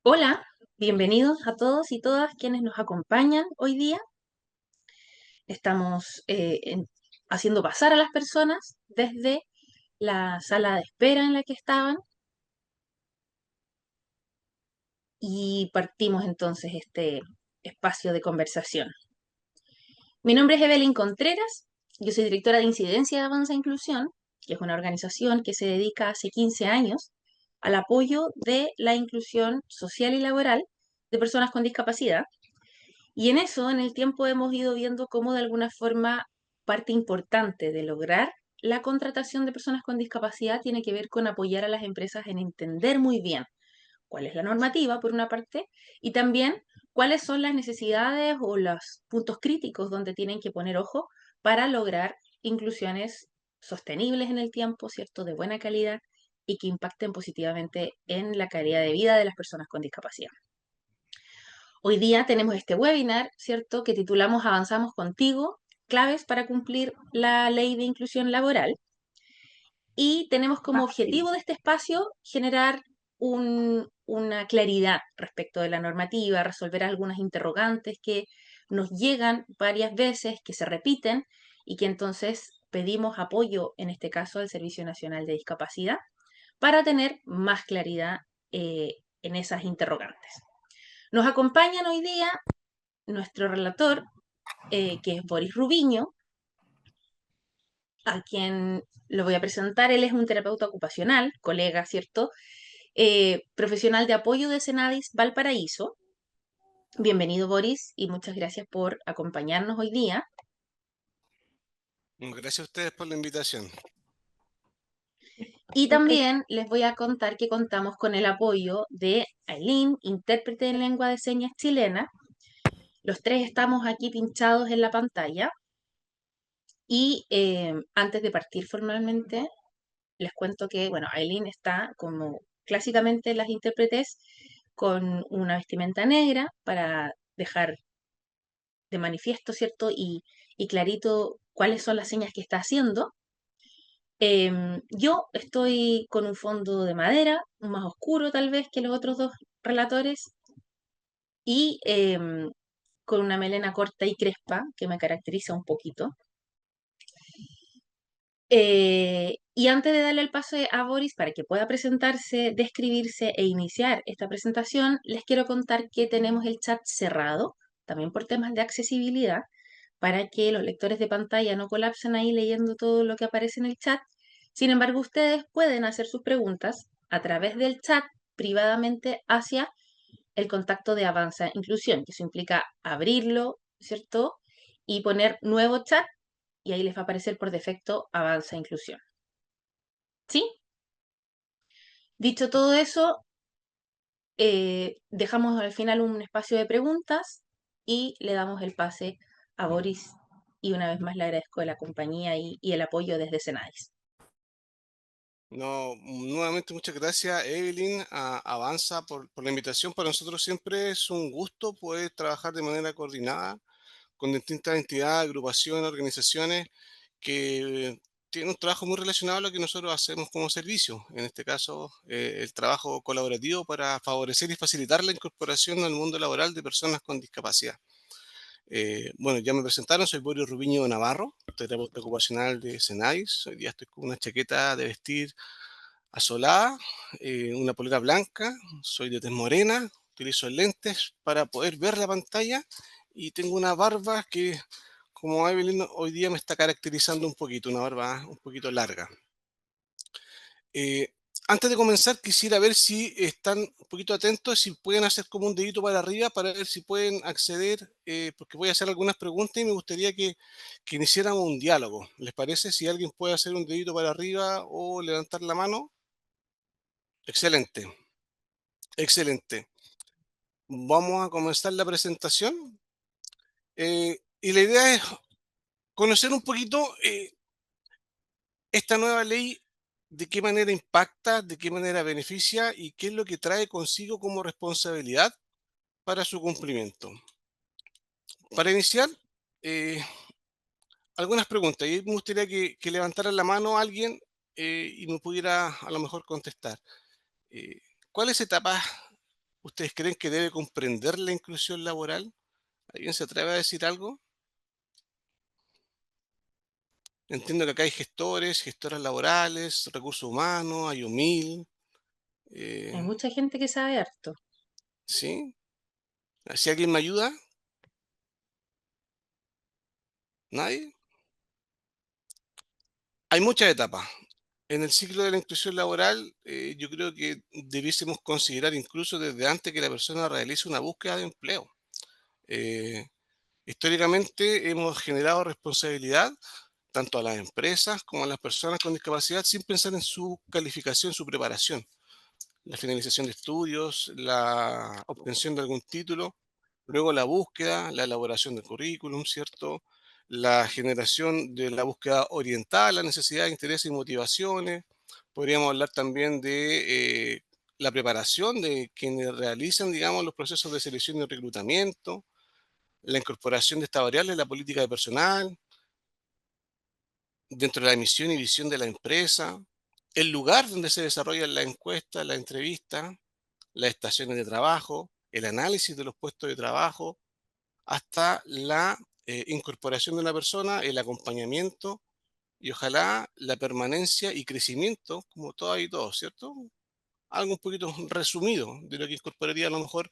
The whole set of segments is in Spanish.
Hola, bienvenidos a todos y todas quienes nos acompañan hoy día. Estamos haciendo pasar a las personas desde la sala de espera en la que estaban y partimos entonces este espacio de conversación. Mi nombre es Evelyn Contreras, yo soy directora de Incidencia de Avanza Inclusión, que es una organización que se dedica hace 15 años al apoyo de la inclusión social y laboral de personas con discapacidad. Y en eso, en el tiempo, hemos ido viendo cómo de alguna forma parte importante de lograr la contratación de personas con discapacidad tiene que ver con apoyar a las empresas en entender muy bien cuál es la normativa, por una parte, y también cuáles son las necesidades o los puntos críticos donde tienen que poner ojo para lograr inclusiones sostenibles en el tiempo, ¿cierto?, de buena calidad y que impacten positivamente en la calidad de vida de las personas con discapacidad. Hoy día tenemos este webinar, ¿cierto?, que titulamos Avanzamos contigo, claves para cumplir la ley de inclusión laboral. Y tenemos como objetivo de este espacio generar una claridad respecto de la normativa, resolver algunas interrogantes que nos llegan varias veces, que se repiten y que entonces pedimos apoyo, en este caso, al Servicio Nacional de Discapacidad, para tener más claridad en esas interrogantes. Nos acompañan hoy día nuestro relator, que es Boris Rubiño, a quien lo voy a presentar. Él es un terapeuta ocupacional, colega, ¿cierto? Profesional de apoyo de Senadis Valparaíso. Bienvenido, Boris, y muchas gracias por acompañarnos hoy día. Gracias a ustedes por la invitación. Y también les voy a contar que contamos con el apoyo de Aileen, intérprete en lengua de señas chilena. Los tres estamos aquí pinchados en la pantalla. Y antes de partir formalmente, les cuento que, bueno, Aileen está como clásicamente las intérpretes con una vestimenta negra para dejar de manifiesto, ¿cierto? Y clarito cuáles son las señas que está haciendo. Yo estoy con un fondo de madera, más oscuro tal vez que los otros dos relatores, y con una melena corta y crespa que me caracteriza un poquito. Y antes de darle el paso a Boris para que pueda presentarse, describirse e iniciar esta presentación, les quiero contar que tenemos el chat cerrado, también por temas de accesibilidad, para que los lectores de pantalla no colapsen ahí leyendo todo lo que aparece en el chat. Sin embargo, ustedes pueden hacer sus preguntas a través del chat privadamente hacia el contacto de Avanza Inclusión, que eso implica abrirlo, ¿cierto? Y poner nuevo chat y ahí les va a aparecer por defecto Avanza Inclusión. ¿Sí? Dicho todo eso, dejamos al final un espacio de preguntas y le damos el pase a Boris y una vez más le agradezco la compañía y el apoyo desde Senadis. No, nuevamente muchas gracias, Evelyn, a Avanza por la invitación. Para nosotros siempre es un gusto poder trabajar de manera coordinada con distintas entidades, agrupaciones, organizaciones que tienen un trabajo muy relacionado a lo que nosotros hacemos como servicio. En este caso, el trabajo colaborativo para favorecer y facilitar la incorporación al mundo laboral de personas con discapacidad. Bueno, ya me presentaron, soy Borio Rubiño Navarro, terapeuta ocupacional de Senais. Hoy día estoy con una chaqueta de vestir asolada, una polera blanca, soy de tez morena, utilizo lentes para poder ver la pantalla y tengo una barba que, como Evelyn hoy día me está caracterizando un poquito, una barba un poquito larga. Eh, Antes de comenzar, quisiera ver si están un poquito atentos, si pueden hacer como un dedito para arriba para ver si pueden acceder, porque voy a hacer algunas preguntas y me gustaría que iniciáramos un diálogo. ¿Les parece? Si alguien puede hacer un dedito para arriba o levantar la mano. Excelente, excelente. Vamos a comenzar la presentación. Y la idea es conocer un poquito esta nueva ley, de qué manera impacta, de qué manera beneficia y qué es lo que trae consigo como responsabilidad para su cumplimiento. Para iniciar, eh, algunas preguntas. Y me gustaría que levantara la mano alguien y me pudiera a lo mejor contestar. Eh, ¿Cuáles etapas ustedes creen que debe comprender la inclusión laboral? ¿Alguien se atreve a decir algo? Entiendo que acá hay gestores, gestoras laborales, recursos humanos, hay UMIL, Hay eh, mucha gente que sabe harto. ¿sí? ¿Si alguien me ayuda? ¿Nadie? Hay muchas etapas. En el ciclo de la inclusión laboral, yo creo que debiésemos considerar incluso desde antes que la persona realice una búsqueda de empleo. Eh, Históricamente hemos generado responsabilidad tanto a las empresas como a las personas con discapacidad sin pensar en su calificación, su preparación, la finalización de estudios, la obtención de algún título, luego la búsqueda, la elaboración del currículum, ¿cierto? La generación de la búsqueda orientada a las necesidades, intereses y motivaciones. Podríamos hablar también de la preparación de quienes realizan, digamos, los procesos de selección y reclutamiento, la incorporación de esta variable en la política de personal, dentro de la misión y visión de la empresa, el lugar donde se desarrolla la encuesta, la entrevista, las estaciones de trabajo, el análisis de los puestos de trabajo, hasta la incorporación de una persona, el acompañamiento y ojalá la permanencia y crecimiento, como todo y todo, ¿cierto? Algo un poquito resumido de lo que incorporaría a lo mejor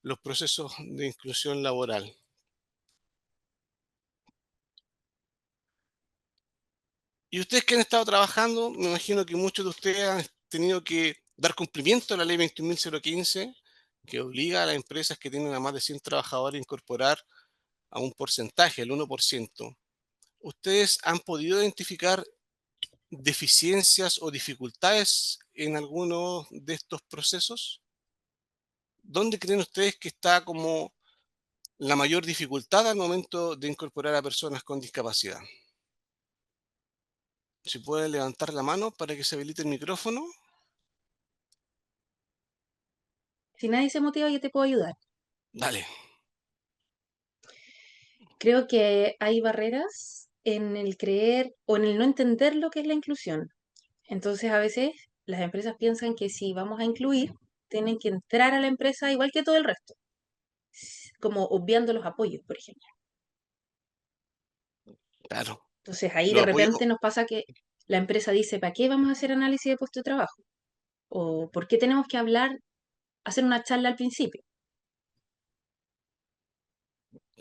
los procesos de inclusión laboral. Y ustedes que han estado trabajando, me imagino que muchos de ustedes han tenido que dar cumplimiento a la ley 21.015, que obliga a las empresas que tienen a más de 100 trabajadores a incorporar a un porcentaje, el 1%. ¿Ustedes han podido identificar deficiencias o dificultades en alguno de estos procesos? ¿Dónde creen ustedes que está como la mayor dificultad al momento de incorporar a personas con discapacidad? Si pueden levantar la mano para que se habilite el micrófono. Si nadie se motiva, yo te puedo ayudar. Dale, Creo que hay barreras en el creer o en el no entender lo que es la inclusión. Entonces, a veces las empresas piensan que si vamos a incluir, tienen que entrar a la empresa igual que todo el resto, como obviando los apoyos, por ejemplo. claro. Entonces, ahí de Los apoyos, repente nos pasa que la empresa dice, ¿para qué vamos a hacer análisis de puesto de trabajo? ¿O por qué tenemos que hablar, hacer una charla al principio?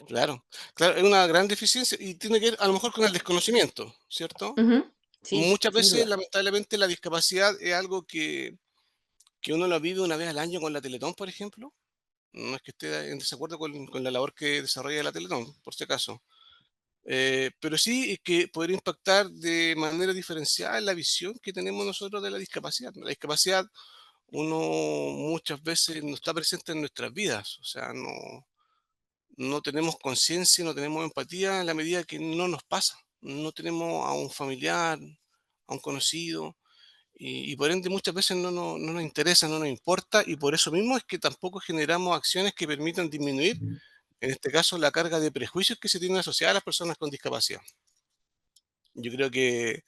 claro. Claro, es una gran deficiencia y tiene que ver a lo mejor con el desconocimiento, ¿cierto? Ujú. Sí, Muchas sin veces, duda. lamentablemente, la discapacidad es algo que uno lo vive una vez al año con la Teletón, por ejemplo. No es que esté en desacuerdo con la labor que desarrolla la Teletón, por si acaso. Pero sí es que podría impactar de manera diferenciada en la visión que tenemos nosotros de la discapacidad. La discapacidad, uno muchas veces no está presente en nuestras vidas, o sea, no tenemos conciencia, no tenemos empatía en la medida que no nos pasa. No tenemos a un familiar, a un conocido, y por ende muchas veces no nos interesa, no nos importa, y por eso mismo es que tampoco generamos acciones que permitan disminuir, en este caso, la carga de prejuicios que se tiene asociada a las personas con discapacidad. Yo creo que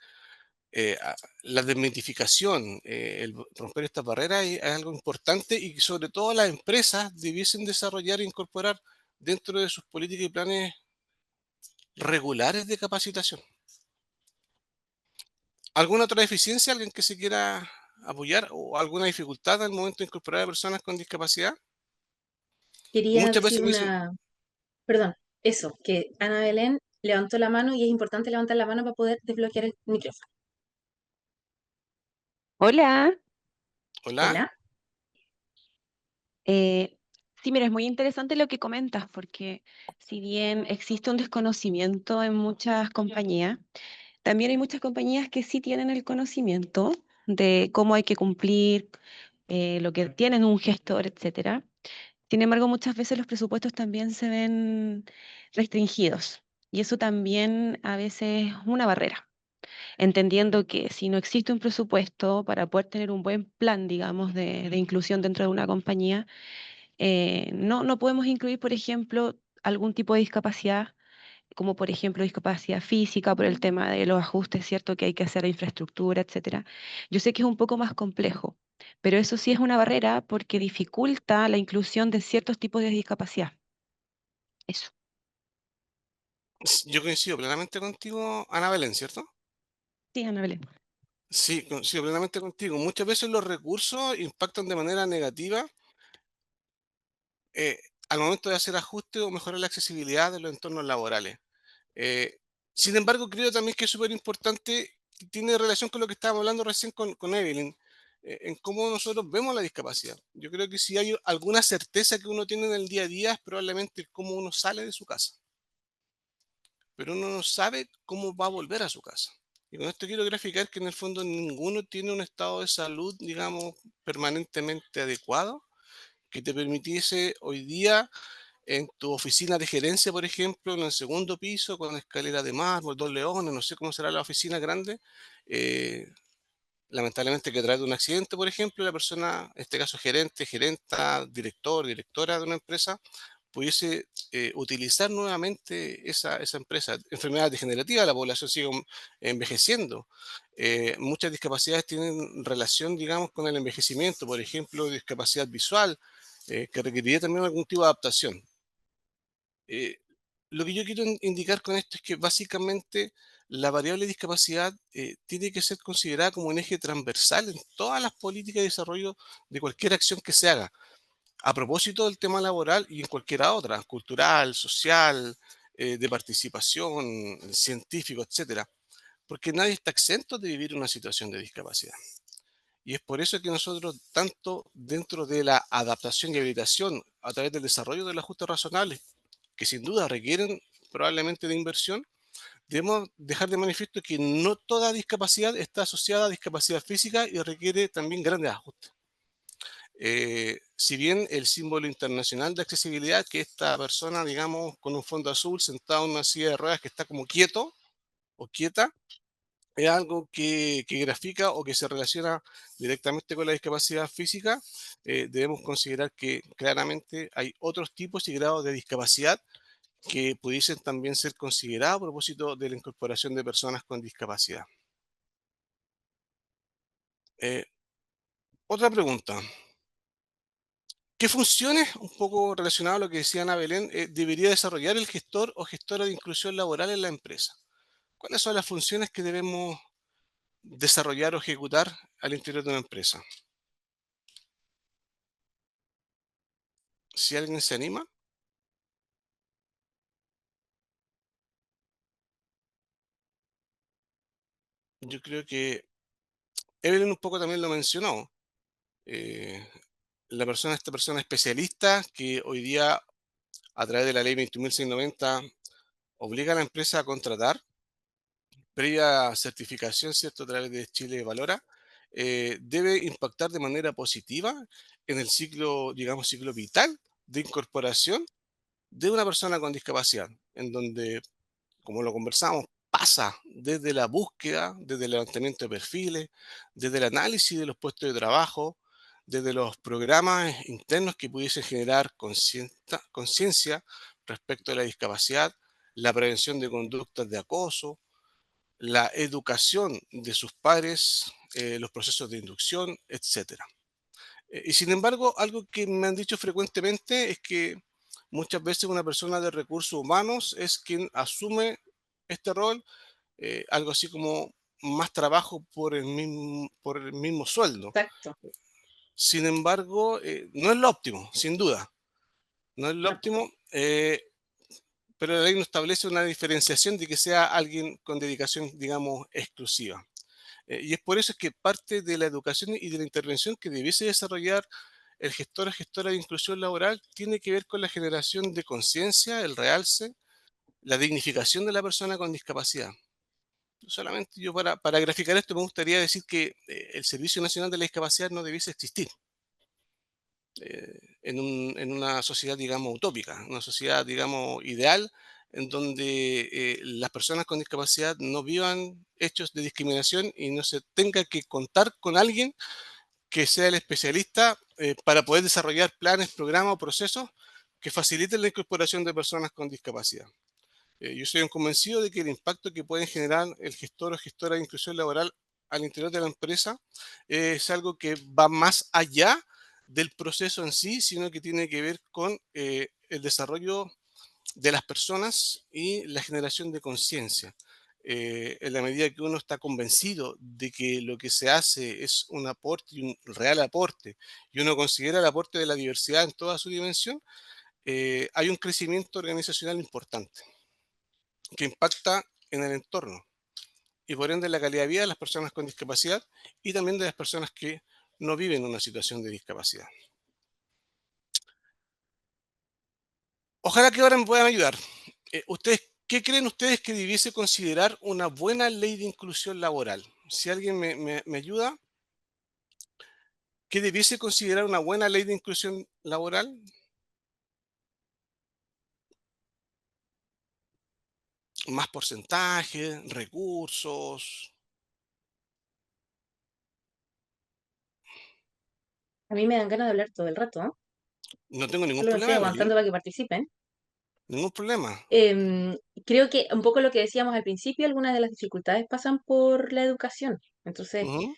la desmitificación, el romper esta barrera es algo importante y que sobre todo las empresas debiesen desarrollar e incorporar dentro de sus políticas y planes regulares de capacitación. ¿Alguna otra deficiencia, alguien que se quiera apoyar o alguna dificultad al momento de incorporar a personas con discapacidad? Quería Muchas veces decir me dicen, perdón, eso, que Ana Belén levantó la mano y es importante levantar la mano para poder desbloquear el micrófono. Hola, hola, Hola. eh, sí, mira, es muy interesante lo que comentas porque si bien existe un desconocimiento en muchas compañías, también hay muchas compañías que sí tienen el conocimiento de cómo hay que cumplir, lo que tienen un gestor, etcétera. Sin embargo, muchas veces los presupuestos también se ven restringidos y eso también a veces es una barrera. Entendiendo que si no existe un presupuesto para poder tener un buen plan, digamos, de inclusión dentro de una compañía, no podemos incluir, por ejemplo, algún tipo de discapacidad, como por ejemplo discapacidad física, por el tema de los ajustes, ¿cierto? Que hay que hacer a infraestructura, etcétera. Yo sé que es un poco más complejo, pero eso sí es una barrera porque dificulta la inclusión de ciertos tipos de discapacidad. Eso. Yo coincido plenamente contigo, Ana Belén, ¿cierto? Sí, Ana Belén. Sí, coincido plenamente contigo. Muchas veces los recursos impactan de manera negativa eh, al momento de hacer ajustes o mejorar la accesibilidad de los entornos laborales. Eh, Sin embargo, creo también que es súper importante, que tiene relación con lo que estábamos hablando recién con Evelyn, en cómo nosotros vemos la discapacidad. Yo creo que si hay alguna certeza que uno tiene en el día a día es probablemente cómo uno sale de su casa, pero uno no sabe cómo va a volver a su casa. Y con esto quiero graficar que en el fondo ninguno tiene un estado de salud, digamos, permanentemente adecuado que te permitiese hoy día en tu oficina de gerencia, por ejemplo, en el segundo piso, con escalera de mármol, dos leones, no sé cómo será la oficina grande, eh, lamentablemente que a través de un accidente, por ejemplo, la persona, en este caso gerente, gerenta, director, directora de una empresa, pudiese utilizar nuevamente esa empresa. Enfermedad degenerativa, la población sigue envejeciendo. Muchas discapacidades tienen relación, digamos, con el envejecimiento, por ejemplo, discapacidad visual, que requeriría también algún tipo de adaptación. Eh, lo que yo quiero indicar con esto es que básicamente la variable discapacidad tiene que ser considerada como un eje transversal en todas las políticas de desarrollo de cualquier acción que se haga. A propósito del tema laboral y en cualquiera otra, cultural, social, de participación, científico, etcétera, porque nadie está exento de vivir una situación de discapacidad. Y es por eso que nosotros, tanto dentro de la adaptación y habilitación a través del desarrollo de los ajustes razonables, que sin duda requieren probablemente de inversión, debemos dejar de manifiesto que no toda discapacidad está asociada a discapacidad física y requiere también grandes ajustes. Si bien el símbolo internacional de accesibilidad, que esta persona, digamos, con un fondo azul, sentado en una silla de ruedas que está como quieto o quieta, es algo que grafica o que se relaciona directamente con la discapacidad física, debemos considerar que claramente hay otros tipos y grados de discapacidad que pudiesen también ser considerados a propósito de la incorporación de personas con discapacidad. Eh, Otra pregunta. ¿Qué funciones, un poco relacionado a lo que decía Ana Belén, debería desarrollar el gestor o gestora de inclusión laboral en la empresa? ¿Cuáles son las funciones que debemos desarrollar o ejecutar al interior de una empresa? Si alguien se anima, yo creo que Evelyn un poco también lo mencionó. eh, Esta persona especialista que hoy día, a través de la ley 21.690, obliga a la empresa a contratar previa certificación, ¿cierto? A través de Chile Valora, debe impactar de manera positiva en el ciclo, digamos, ciclo vital de incorporación de una persona con discapacidad, en donde, como lo conversamos, pasa desde la búsqueda, desde el levantamiento de perfiles, desde el análisis de los puestos de trabajo, desde los programas internos que pudiesen generar conciencia respecto a la discapacidad, la prevención de conductas de acoso, la educación de sus padres, los procesos de inducción, etcétera. Y sin embargo, algo que me han dicho frecuentemente es que muchas veces una persona de recursos humanos es quien asume este rol, algo así como más trabajo por el mismo sueldo. Exacto. Sin embargo, no es lo óptimo, sin duda. No es lo No, óptimo, pero la ley no establece una diferenciación de que sea alguien con dedicación, digamos, exclusiva. Y es por eso que parte de la educación y de la intervención que debiese desarrollar el gestor o gestora de inclusión laboral tiene que ver con la generación de conciencia, el realce, la dignificación de la persona con discapacidad. Solamente yo para graficar esto me gustaría decir que el Servicio Nacional de la Discapacidad no debiese existir en una sociedad, digamos, utópica, una sociedad, digamos, ideal, en donde las personas con discapacidad no vivan hechos de discriminación y no se tenga que contar con alguien que sea el especialista para poder desarrollar planes, programas o procesos que faciliten la incorporación de personas con discapacidad. Yo soy un convencido de que el impacto que pueden generar el gestor o gestora de inclusión laboral al interior de la empresa es algo que va más allá del proceso en sí, sino que tiene que ver con el desarrollo de las personas y la generación de conciencia. En la medida que uno está convencido de que lo que se hace es un aporte y un real aporte, y uno considera el aporte de la diversidad en toda su dimensión, hay un crecimiento organizacional importante que impacta en el entorno y por ende la calidad de vida de las personas con discapacidad y también de las personas que no viven una situación de discapacidad. Ojalá que ahora me puedan ayudar. ¿Qué creen ustedes que debiese considerar una buena ley de inclusión laboral? Si alguien me ayuda, ¿qué debiese considerar una buena ley de inclusión laboral? Más porcentaje, recursos. A mí me dan ganas de hablar todo el rato, ¿no? No tengo ningún Solo me estoy problema, Evelyn. aguantando para que participen. Ningún problema. Creo que un poco lo que decíamos al principio, algunas de las dificultades pasan por la educación. Entonces, Ujú.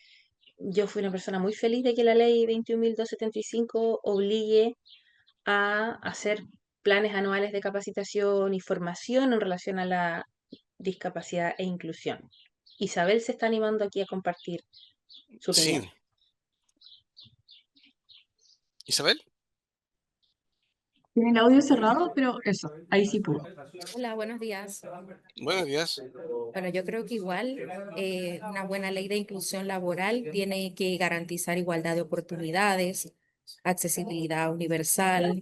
yo fui una persona muy feliz de que la ley 21.275 obligue a hacer planes anuales de capacitación y formación en relación a la discapacidad e inclusión. Isabel se está animando aquí a compartir su opinión. Sí. Isabel, Tiene el audio cerrado, pero eso, ahí sí pudo. Hola, buenos días. buenos días. Bueno, yo creo que igual una buena ley de inclusión laboral tiene que garantizar igualdad de oportunidades, accesibilidad universal,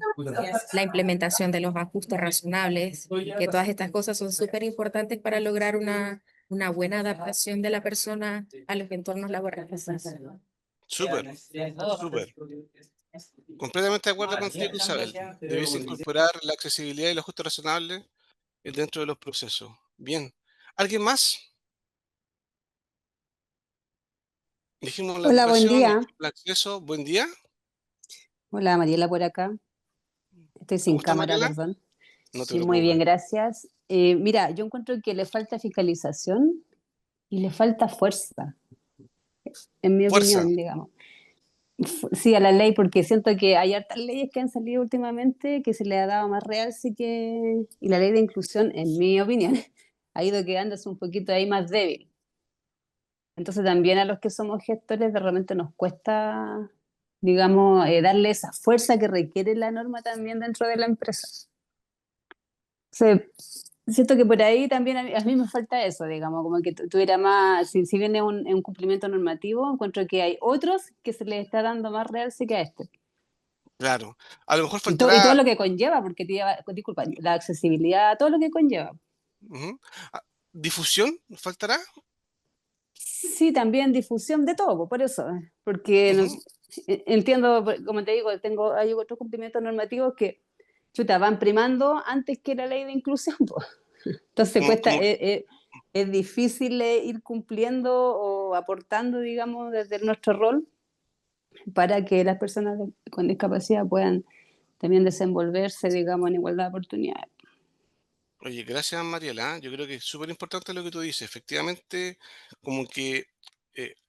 la implementación de los ajustes razonables, que todas estas cosas son súper importantes para lograr una buena adaptación de la persona a los entornos laborales. Súper, súper. Completamente de acuerdo contigo, Isabel. Debes incorporar la accesibilidad y el ajuste razonable dentro de los procesos. Bien. ¿Alguien más? Dijimos la Hola, buen educación, día. dijimos el acceso. Buen día. Hola, Mariela por acá. Estoy sin ¿Cómo está, cámara, Mariela? perdón. No te Sí, muy bien, preocupes. gracias. Mira, yo encuentro que le falta fiscalización y le falta fuerza, en mi Fuerza. opinión, digamos. Sí, a la ley, porque siento que hay hartas leyes que han salido últimamente que se le ha dado más realce que... Y la ley de inclusión, en mi opinión, ha ido quedándose un poquito ahí más débil. Entonces también a los que somos gestores de repente nos cuesta, digamos, darle esa fuerza que requiere la norma también dentro de la empresa. Siento que por ahí también a mí me falta eso, digamos, como que tuviera más, si viene un cumplimiento normativo, encuentro que hay otros que se les está dando más realce que a este. Claro. A lo mejor Y todo faltará. lo que conlleva, porque disculpa, la accesibilidad, todo lo que conlleva. Ujú. Ah, ¿difusión? ¿Faltará? Sí, también difusión de todo, por eso, porque Ujú, entiendo, como te digo, hay otros cumplimientos normativos que chuta, van primando antes que la ley de inclusión, po. Entonces Como, cuesta, como, es difícil ir cumpliendo o aportando, digamos, desde nuestro rol para que las personas con discapacidad puedan también desenvolverse, digamos, en igualdad de oportunidades. Oye, gracias, Mariela. Yo creo que es súper importante lo que tú dices. Efectivamente, como que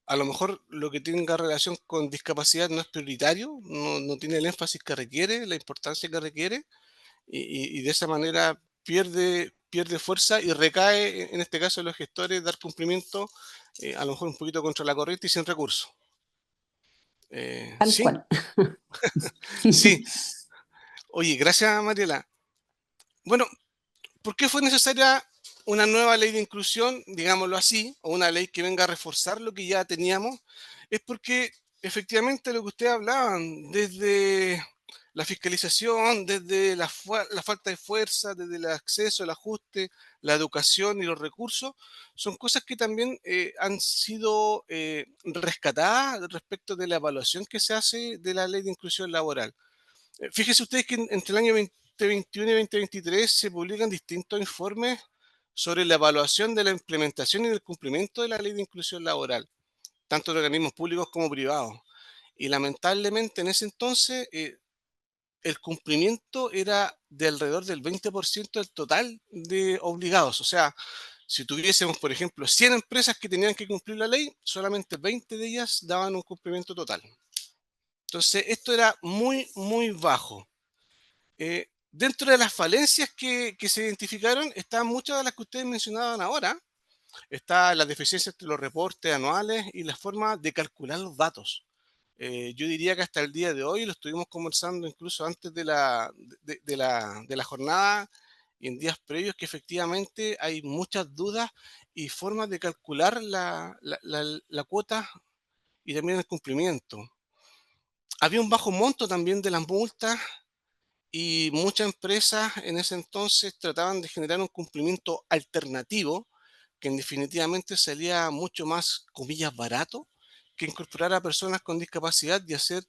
a lo mejor lo que tenga relación con discapacidad no es prioritario, no tiene el énfasis que requiere, la importancia que requiere, y de esa manera pierde fuerza y recae, en este caso, en los gestores, dar cumplimiento, a lo mejor un poquito contra la corriente y sin recursos. Tal Sí, cual. sí. Oye, gracias, Mariela. Bueno, ¿por qué fue necesaria una nueva ley de inclusión, digámoslo así, o una ley que venga a reforzar lo que ya teníamos? Es porque efectivamente lo que ustedes hablaban, desde la fiscalización, desde la falta de fuerza, desde el acceso, el ajuste, la educación y los recursos, son cosas que también han sido rescatadas respecto de la evaluación que se hace de la ley de inclusión laboral. Fíjese ustedes que entre el año 2021 y 2023 se publican distintos informes sobre la evaluación de la implementación y del cumplimiento de la ley de inclusión laboral, tanto de organismos públicos como privados. Y lamentablemente en ese entonces el cumplimiento era de alrededor del 20% del total de obligados. O sea, Si tuviésemos, por ejemplo, 100 empresas que tenían que cumplir la ley, solamente 20 de ellas daban un cumplimiento total. Entonces, esto era muy, muy bajo. Dentro de las falencias que se identificaron, están muchas de las que ustedes mencionaban ahora. Está la deficiencia entre los reportes anuales y la forma de calcular los datos. Yo diría que hasta el día de hoy, lo estuvimos conversando incluso antes de la jornada y en días previos, que efectivamente hay muchas dudas y formas de calcular la cuota y también el cumplimiento. Había un bajo monto también de las multas y muchas empresas en ese entonces trataban de generar un cumplimiento alternativo que definitivamente salía mucho más, comillas, barato que incorporar a personas con discapacidad y hacer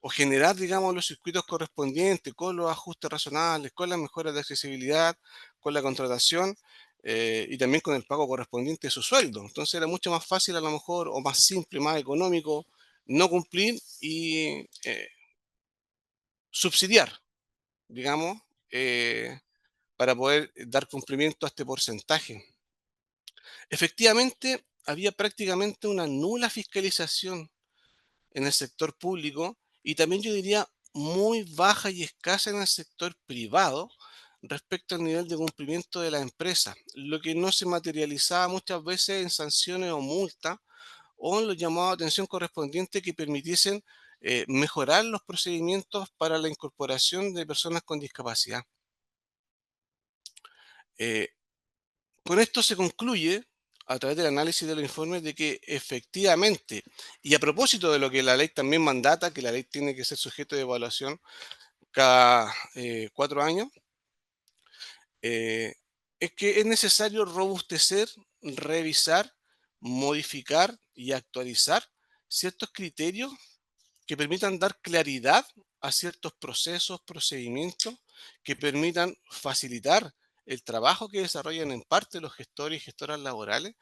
o generar, digamos, los circuitos correspondientes con los ajustes razonables, con las mejoras de accesibilidad, con la contratación y también con el pago correspondiente de su sueldo. Entonces era mucho más fácil a lo mejor o más simple, más económico no cumplir y subsidiar, digamos, para poder dar cumplimiento a este porcentaje. Efectivamente, había prácticamente una nula fiscalización en el sector público y también yo diría muy baja y escasa en el sector privado respecto al nivel de cumplimiento de la empresa, lo que no se materializaba muchas veces en sanciones o multas o en los llamados de atención correspondientes que permitiesen mejorar los procedimientos para la incorporación de personas con discapacidad. Eh, Con esto se concluye, a través del análisis de los informes, de que efectivamente, y a propósito de lo que la ley también mandata, que la ley tiene que ser sujeto de evaluación cada 4 años, eh, es que es necesario robustecer, revisar, modificar y actualizar ciertos criterios que permitan dar claridad a ciertos procesos, procedimientos, que permitan facilitar el trabajo que desarrollan en parte los gestores y gestoras laborales,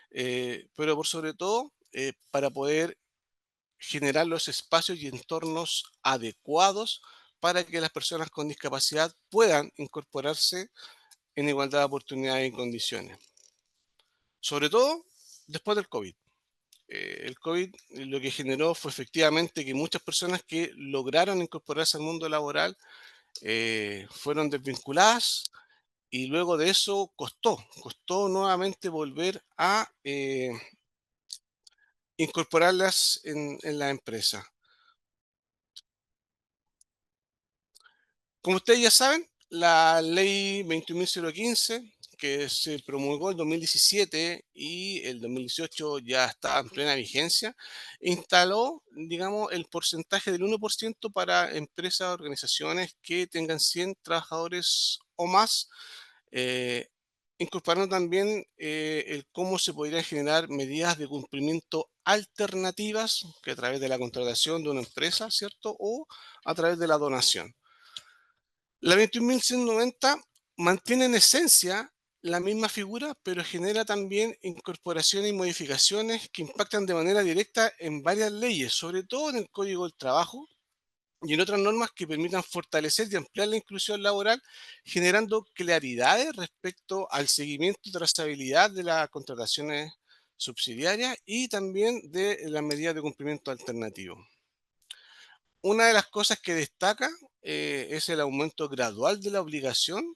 pero por sobre todo para poder generar los espacios y entornos adecuados para que las personas con discapacidad puedan incorporarse en igualdad de oportunidades y condiciones. Sobre todo después del COVID. El COVID lo que generó fue efectivamente que muchas personas que lograron incorporarse al mundo laboral fueron desvinculadas y luego de eso costó nuevamente volver a incorporarlas en la empresa. Como ustedes ya saben, la ley 21.015, que se promulgó en 2017 y el 2018 ya está en plena vigencia, instaló, digamos, el porcentaje del 1% para empresas, organizaciones que tengan 100 trabajadores o más, eh, incorporando también el cómo se podrían generar medidas de cumplimiento alternativas, que a través de la contratación de una empresa, ¿cierto? O a través de la donación. La 21.190 mantiene en esencia la misma figura, pero genera también incorporaciones y modificaciones que impactan de manera directa en varias leyes, sobre todo en el Código del Trabajo y en otras normas que permitan fortalecer y ampliar la inclusión laboral, generando claridades respecto al seguimiento y trazabilidad de las contrataciones subsidiarias y también de las medidas de cumplimiento alternativo. Una de las cosas que destaca es el aumento gradual de la obligación,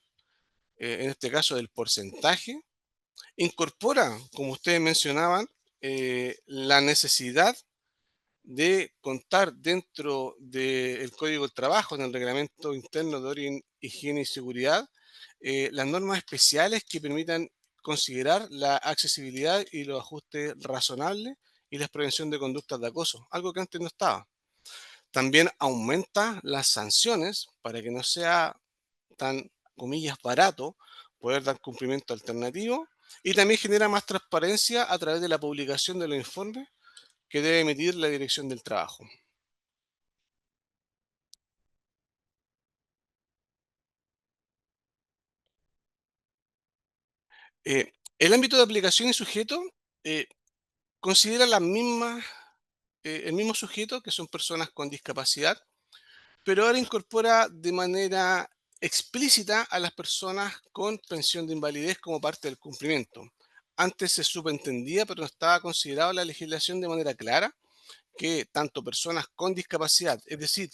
en este caso del porcentaje. Incorpora, como ustedes mencionaban, la necesidad de contar dentro del Código del Trabajo, en el Reglamento Interno de Orden, Higiene y Seguridad, las normas especiales que permitan considerar la accesibilidad y los ajustes razonables y la prevención de conductas de acoso, algo que antes no estaba. También aumenta las sanciones para que no sea tan, comillas, barato poder dar cumplimiento alternativo y también genera más transparencia a través de la publicación de los informes que debe emitir la Dirección del Trabajo. El ámbito de aplicación y sujeto eh, considera el mismo sujeto, que son personas con discapacidad, pero ahora incorpora de manera explícita a las personas con pensión de invalidez como parte del cumplimiento. Antes se subentendía, pero no estaba considerado en la legislación de manera clara, que tanto personas con discapacidad, es decir,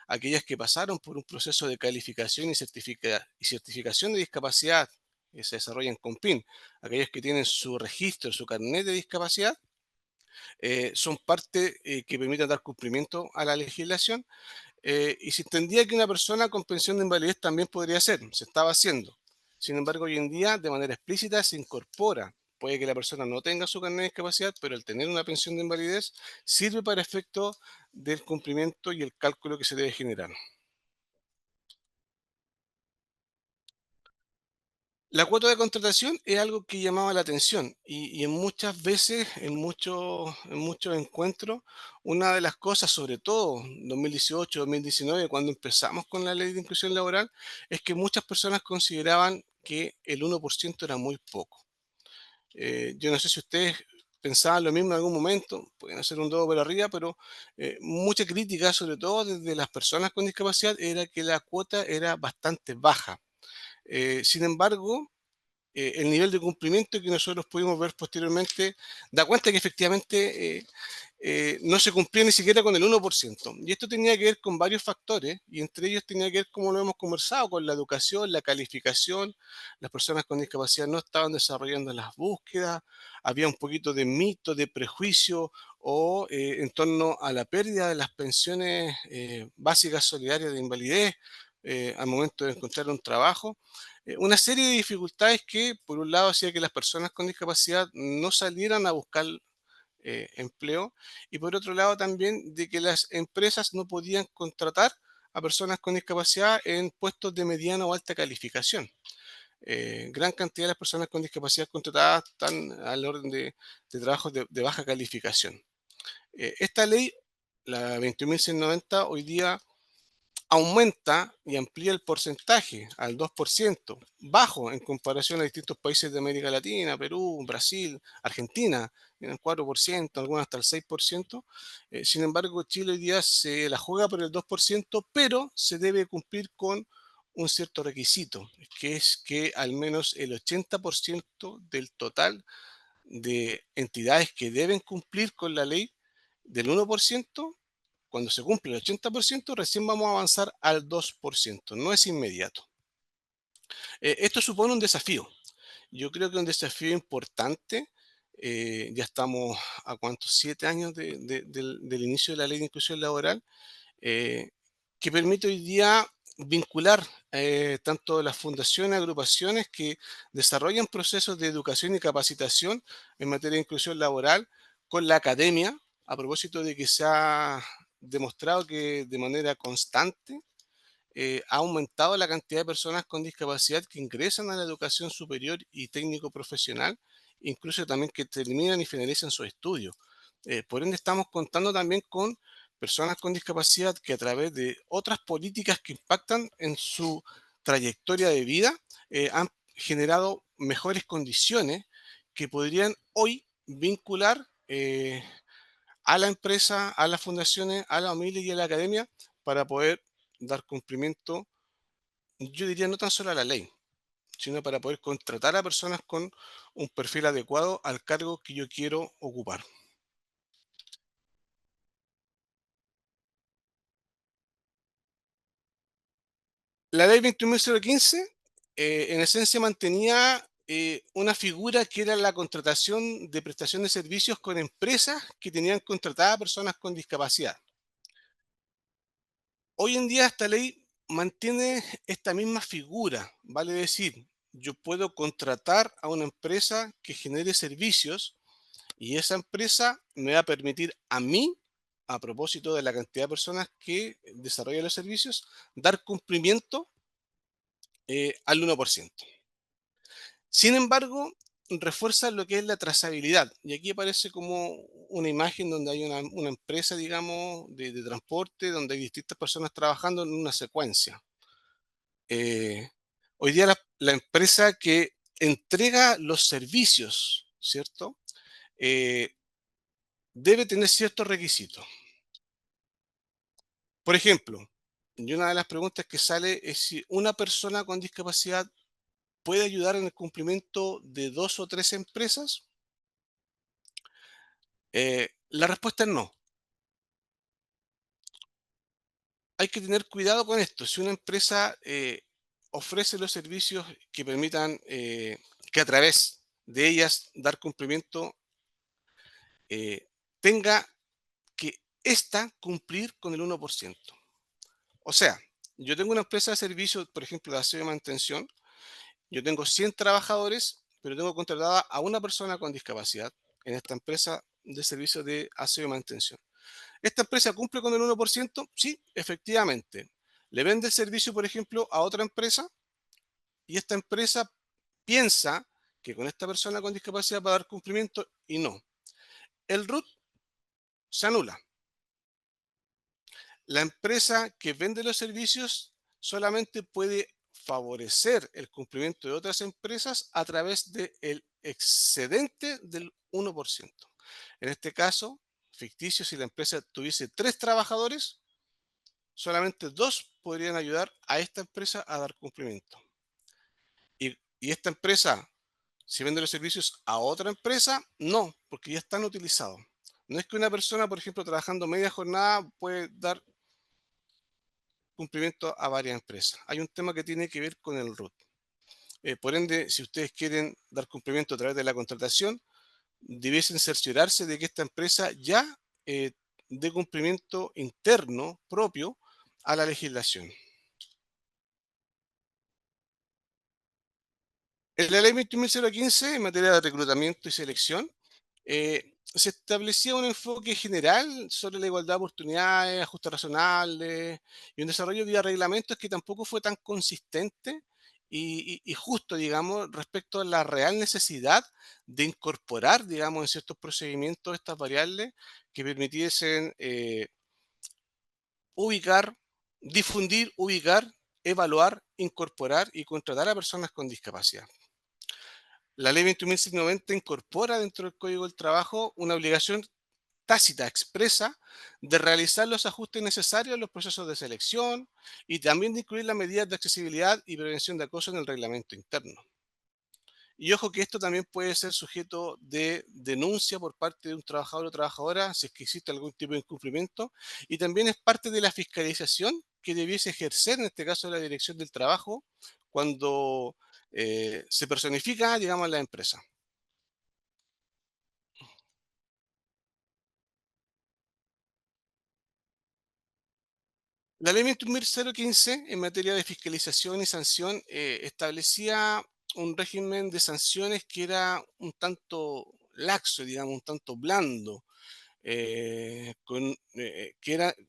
aquellas que pasaron por un proceso de calificación y certificación de discapacidad que se desarrollan con PIN, aquellos que tienen su registro, su carnet de discapacidad, son parte que permiten dar cumplimiento a la legislación, y se entendía que una persona con pensión de invalidez también podría ser, se estaba haciendo. Sin embargo, hoy en día, de manera explícita, se incorpora. Puede que la persona no tenga su carnet de discapacidad, pero al tener una pensión de invalidez sirve para efecto del cumplimiento y el cálculo que se debe generar. La cuota de contratación es algo que llamaba la atención y en muchas veces, en muchos encuentros, una de las cosas, sobre todo 2018, 2019, cuando empezamos con la ley de inclusión laboral, es que muchas personas consideraban que el 1% era muy poco. Yo no sé si ustedes pensaban lo mismo en algún momento, pueden hacer un dedo por arriba, pero mucha crítica, sobre todo desde las personas con discapacidad, era que la cuota era bastante baja. Sin embargo, el nivel de cumplimiento que nosotros pudimos ver posteriormente da cuenta que efectivamente no se cumplía ni siquiera con el 1%. Y esto tenía que ver con varios factores, y entre ellos tenía que ver, como lo hemos conversado, con la educación, la calificación. Las personas con discapacidad no estaban desarrollando las búsquedas, había un poquito de mito, de prejuicio o en torno a la pérdida de las pensiones básicas solidarias de invalidez al momento de encontrar un trabajo. Una serie de dificultades que, por un lado, hacía que las personas con discapacidad no salieran a buscar empleo, y por otro lado también de que las empresas no podían contratar a personas con discapacidad en puestos de mediana o alta calificación. Gran cantidad de las personas con discapacidad contratadas están al orden de trabajos de baja calificación. Esta ley, la 21.190, hoy día aumenta y amplía el porcentaje al 2%, bajo en comparación a distintos países de América Latina, Perú, Brasil, Argentina, en el 4%, algunos hasta el 6%. Sin embargo, Chile hoy día se la juega por el 2%, pero se debe cumplir con un cierto requisito, que es que al menos el 80% del total de entidades que deben cumplir con la ley del 1%, cuando se cumple el 80%, recién vamos a avanzar al 2%. No es inmediato. Esto supone un desafío. Yo creo que un desafío importante. Ya estamos a cuántos, 7 años del inicio de la ley de inclusión laboral, eh, que permite hoy día vincular tanto las fundaciones, agrupaciones que desarrollan procesos de educación y capacitación en materia de inclusión laboral con la academia, a propósito de que se ha demostrado que de manera constante ha aumentado la cantidad de personas con discapacidad que ingresan a la educación superior y técnico profesional, incluso también que terminan y finalizan sus estudios. Por ende, estamos contando también con personas con discapacidad que, a través de otras políticas que impactan en su trayectoria de vida, han generado mejores condiciones que podrían hoy vincular a la empresa, a las fundaciones, a la familia y a la academia para poder dar cumplimiento, yo diría, no tan solo a la ley, sino para poder contratar a personas con un perfil adecuado al cargo que yo quiero ocupar. La ley 21.015, en esencia, mantenía una figura que era la contratación de prestación de servicios con empresas que tenían contratadas a personas con discapacidad. Hoy en día esta ley mantiene esta misma figura, vale decir, yo puedo contratar a una empresa que genere servicios y esa empresa me va a permitir a mí, a propósito de la cantidad de personas que desarrollan los servicios, dar cumplimiento al 1%. Sin embargo, refuerza lo que es la trazabilidad. Y aquí aparece como una imagen donde hay una empresa, digamos, de transporte, donde hay distintas personas trabajando en una secuencia. Eh, Hoy día la empresa que entrega los servicios, ¿cierto? Eh, Debe tener ciertos requisitos. Por ejemplo, Y una de las preguntas que sale es si una persona con discapacidad puede ayudar en el cumplimiento de 2 o 3 empresas. La respuesta es no. Hay que tener cuidado con esto. Si una empresa ofrece los servicios que permitan que a través de ellas dar cumplimiento, tenga que ésta cumplir con el 1%. O sea, yo tengo una empresa de servicios, por ejemplo, de aseo y mantención. Yo tengo 100 trabajadores, pero tengo contratada a una persona con discapacidad en esta empresa de servicios de aseo y mantención. ¿Esta empresa cumple con el 1%? Sí, efectivamente. Le vende el servicio, por ejemplo, a otra empresa y esta empresa piensa que con esta persona con discapacidad va a dar cumplimiento y no. El RUT se anula. La empresa que vende los servicios solamente puede favorecer el cumplimiento de otras empresas a través del excedente del 1%. En este caso, ficticio, si la empresa tuviese 3 trabajadores, solamente 2 podrían ayudar a esta empresa a dar cumplimiento. Y esta empresa, si vende los servicios a otra empresa, no, porque ya están utilizados. No es que una persona, por ejemplo, trabajando media jornada puede dar cumplimiento a varias empresas. Hay un tema que tiene que ver con el RUT. Por ende, si ustedes quieren dar cumplimiento a través de la contratación, debiesen cerciorarse de que esta empresa ya dé cumplimiento interno propio a la legislación. En la ley 21.015, en materia de reclutamiento y selección, se establecía un enfoque general sobre la igualdad de oportunidades, ajustes razonables y un desarrollo vía reglamentos que tampoco fue tan consistente y justo, digamos, respecto a la real necesidad de incorporar, digamos, en ciertos procedimientos estas variables que permitiesen ubicar, difundir, ubicar, evaluar, incorporar y contratar a personas con discapacidad. La ley 21.690 incorpora dentro del Código del Trabajo una obligación tácita, expresa, de realizar los ajustes necesarios en los procesos de selección y también de incluir las medidas de accesibilidad y prevención de acoso en el reglamento interno. Y ojo que esto también puede ser sujeto de denuncia por parte de un trabajador o trabajadora si es que existe algún tipo de incumplimiento y también es parte de la fiscalización que debiese ejercer, en este caso la Dirección del Trabajo, cuando se personifica, digamos, la empresa. La ley 21.015 en materia de fiscalización y sanción establecía un régimen de sanciones que era un tanto laxo, digamos, un tanto blando, que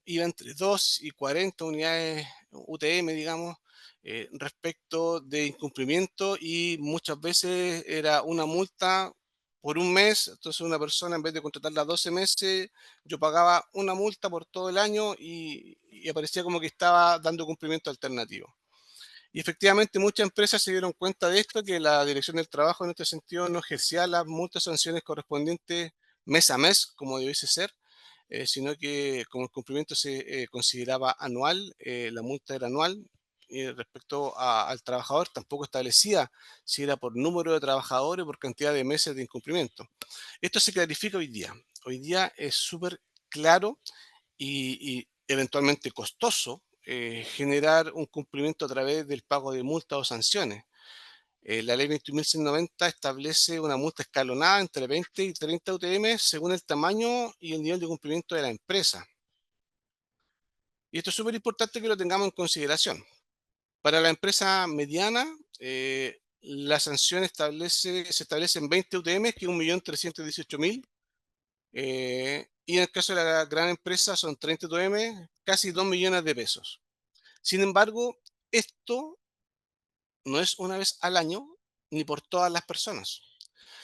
iba entre 2 y 40 unidades UTM, digamos, respecto de incumplimiento y muchas veces era una multa por un mes, entonces una persona en vez de contratarla 12 meses, yo pagaba una multa por todo el año y aparecía como que estaba dando cumplimiento alternativo. Y efectivamente muchas empresas se dieron cuenta de esto, que la Dirección del Trabajo en este sentido no ejercía las multas sanciones correspondientes mes a mes, como debiese ser, sino que como el cumplimiento se consideraba anual, la multa era anual. Y respecto al trabajador, tampoco establecía si era por número de trabajadores o por cantidad de meses de incumplimiento. Esto se clarifica hoy día. Hoy día es súper claro y eventualmente costoso generar un cumplimiento a través del pago de multas o sanciones. La ley 21.190 establece una multa escalonada entre 20 y 30 UTM según el tamaño y el nivel de cumplimiento de la empresa. Y esto es súper importante que lo tengamos en consideración. Para la empresa mediana, la sanción se establece en 20 UTM, que es 1.318.000. Y en el caso de la gran empresa son 30 UTM, casi 2 millones de pesos. Sin embargo, esto no es una vez al año ni por todas las personas,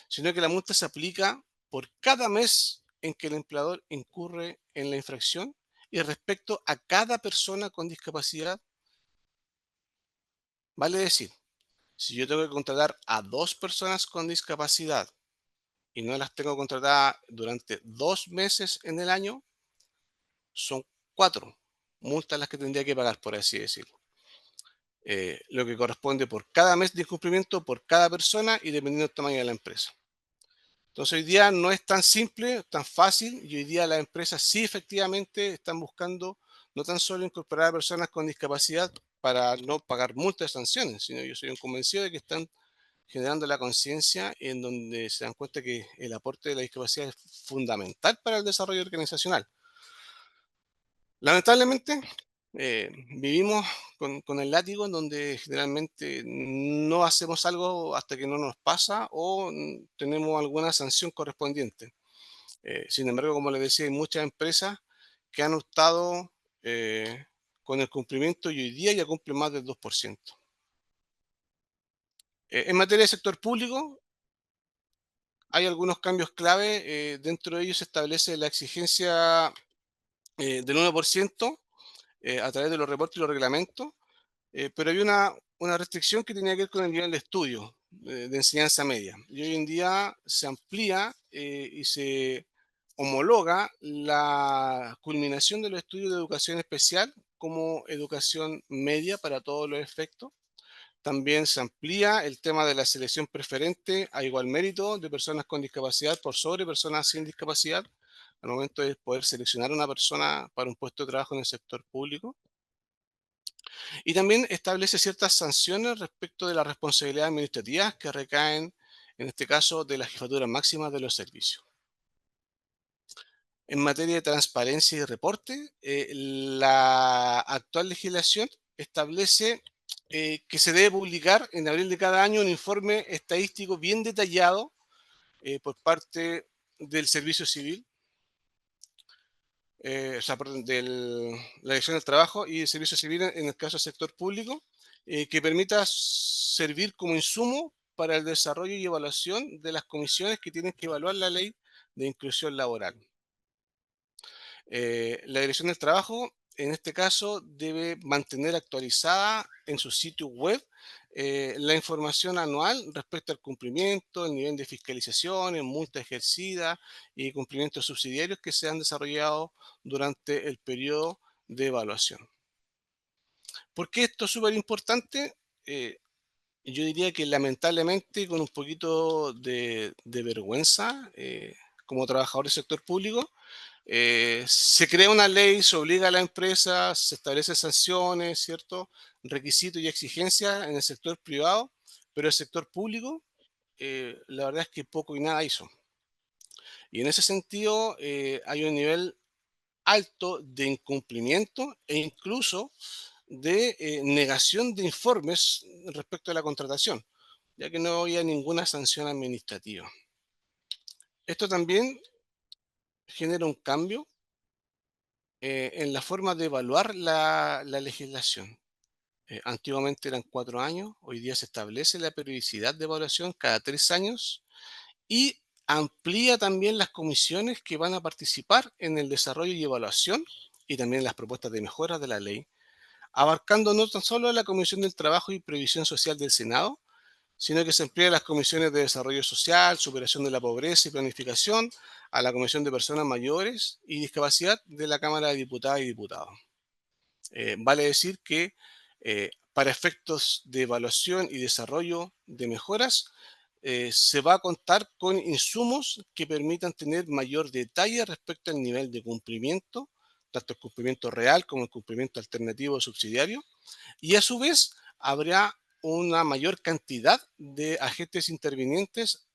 sino que la multa se aplica por cada mes en que el empleador incurre en la infracción y respecto a cada persona con discapacidad. Vale decir, si yo tengo que contratar a 2 personas con discapacidad y no las tengo contratadas durante 2 meses en el año, son 4. multas las que tendría que pagar, por así decirlo. Lo que corresponde por cada mes de incumplimiento, por cada persona y dependiendo del tamaño de la empresa. Entonces hoy día no es tan simple, tan fácil, y hoy día las empresas sí efectivamente están buscando no tan solo incorporar a personas con discapacidad para no pagar multas y sanciones, sino yo soy un convencido de que están generando la conciencia en donde se dan cuenta que el aporte de la discapacidad es fundamental para el desarrollo organizacional. Lamentablemente, vivimos con el látigo en donde generalmente no hacemos algo hasta que no nos pasa o tenemos alguna sanción correspondiente. Sin embargo, como les decía, hay muchas empresas que han optado con el cumplimiento y hoy día ya cumplen más del 2%. En materia de sector público, hay algunos cambios clave. Dentro de ellos se establece la exigencia del 1% a través de los reportes y los reglamentos. Pero hay una restricción que tenía que ver con el nivel de estudio de enseñanza media. Y hoy en día se amplía y se homologa la culminación de los estudios de educación especial como educación media para todos los efectos. También se amplía el tema de la selección preferente a igual mérito de personas con discapacidad por sobre personas sin discapacidad al momento de poder seleccionar a una persona para un puesto de trabajo en el sector público. Y también establece ciertas sanciones respecto de las responsabilidades administrativas que recaen, en este caso, de la jefatura máxima de los servicios. En materia de transparencia y reporte, la actual legislación establece que se debe publicar en abril de cada año un informe estadístico bien detallado por parte del Servicio Civil, o sea, perdón, de la Dirección del Trabajo y el Servicio Civil en el caso del sector público, que permita servir como insumo para el desarrollo y evaluación de las comisiones que tienen que evaluar la ley de inclusión laboral. La Dirección del Trabajo, en este caso, debe mantener actualizada en su sitio web la información anual respecto al cumplimiento, el nivel de fiscalizaciones, multa ejercida y cumplimientos subsidiarios que se han desarrollado durante el periodo de evaluación. ¿Por qué esto es súper importante? Yo diría que lamentablemente con un poquito de vergüenza como trabajador del sector público, se crea una ley, se obliga a la empresa, se establecen sanciones, ¿cierto? Requisitos y exigencias en el sector privado, pero el sector público, la verdad es que poco y nada hizo. Y en ese sentido, hay un nivel alto de incumplimiento e incluso de negación de informes respecto a la contratación, ya que no había ninguna sanción administrativa. Esto también genera un cambio en la forma de evaluar la legislación. Antiguamente eran 4 años, hoy día se establece la periodicidad de evaluación cada 3 años y amplía también las comisiones que van a participar en el desarrollo y evaluación y también las propuestas de mejora de la ley, abarcando no tan solo la Comisión del Trabajo y Previsión Social del Senado, sino que se amplía las comisiones de desarrollo social, superación de la pobreza y planificación, a la Comisión de Personas Mayores y Discapacidad de la Cámara de Diputadas y Diputados. Vale decir que para efectos de evaluación y desarrollo de mejoras, se va a contar con insumos que permitan tener mayor detalle respecto al nivel de cumplimiento, tanto el cumplimiento real como el cumplimiento alternativo o subsidiario, y a su vez habrá una mayor cantidad de agentes intervinientes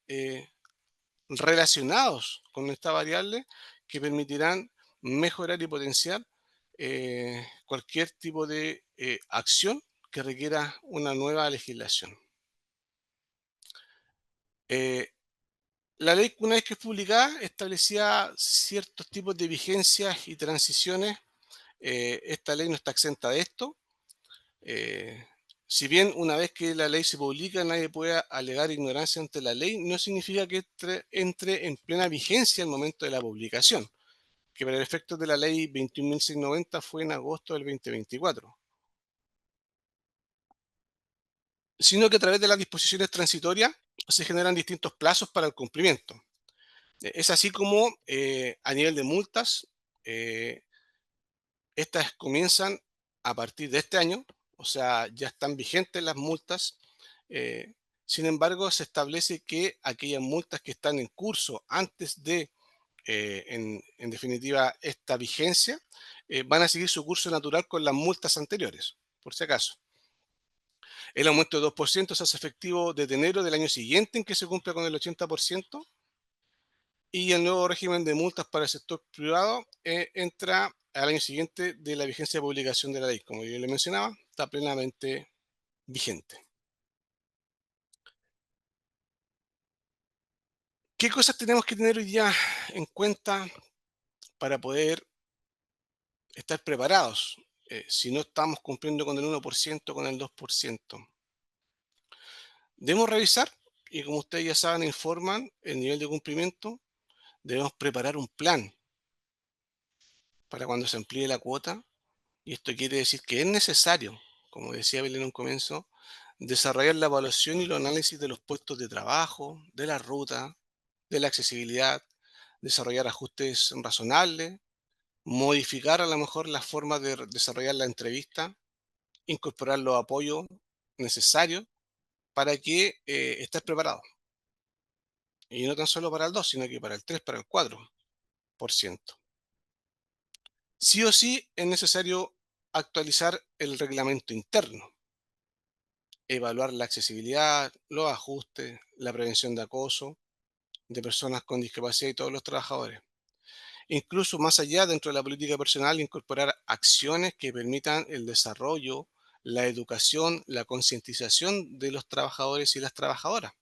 relacionados con esta variable que permitirán mejorar y potenciar cualquier tipo de acción que requiera una nueva legislación. La ley, una vez que es publicada, establecía ciertos tipos de vigencias y transiciones. Esta ley no está exenta de esto. Si bien una vez que la ley se publica nadie puede alegar ignorancia ante la ley, no significa que entre en plena vigencia al momento de la publicación, que para el efecto de la ley 21.690 fue en agosto del 2024, sino que a través de las disposiciones transitorias se generan distintos plazos para el cumplimiento. Es así como a nivel de multas, Estas comienzan a partir de este año, o sea, ya están vigentes las multas. eh, Sin embargo, se establece que aquellas multas que están en curso antes de, en definitiva, esta vigencia, van a seguir su curso natural con las multas anteriores, por si acaso. El aumento de 2% se hace efectivo desde enero del año siguiente en que se cumpla con el 80%. Y el nuevo régimen de multas para el sector privado entra al año siguiente de la vigencia de publicación de la ley. Como yo le mencionaba, está plenamente vigente. ¿Qué cosas tenemos que tener hoy día en cuenta para poder estar preparados si no estamos cumpliendo con el 1%, con el 2%? Debemos revisar, y como ustedes ya saben, informan el nivel de cumplimiento. Debemos preparar un plan para cuando se amplíe la cuota. Y esto quiere decir que es necesario, como decía Belén en un comienzo, desarrollar la evaluación y los análisis de los puestos de trabajo, de la ruta, de la accesibilidad, desarrollar ajustes razonables, modificar a lo mejor la forma de desarrollar la entrevista, incorporar los apoyos necesarios para que estés preparado. Y no tan solo para el 2, sino que para el 3, para el 4%. Sí o sí es necesario actualizar el reglamento interno, evaluar la accesibilidad, los ajustes, la prevención de acoso de personas con discapacidad y todos los trabajadores. Incluso más allá, dentro de la política personal, incorporar acciones que permitan el desarrollo, la educación, la concientización de los trabajadores y las trabajadoras.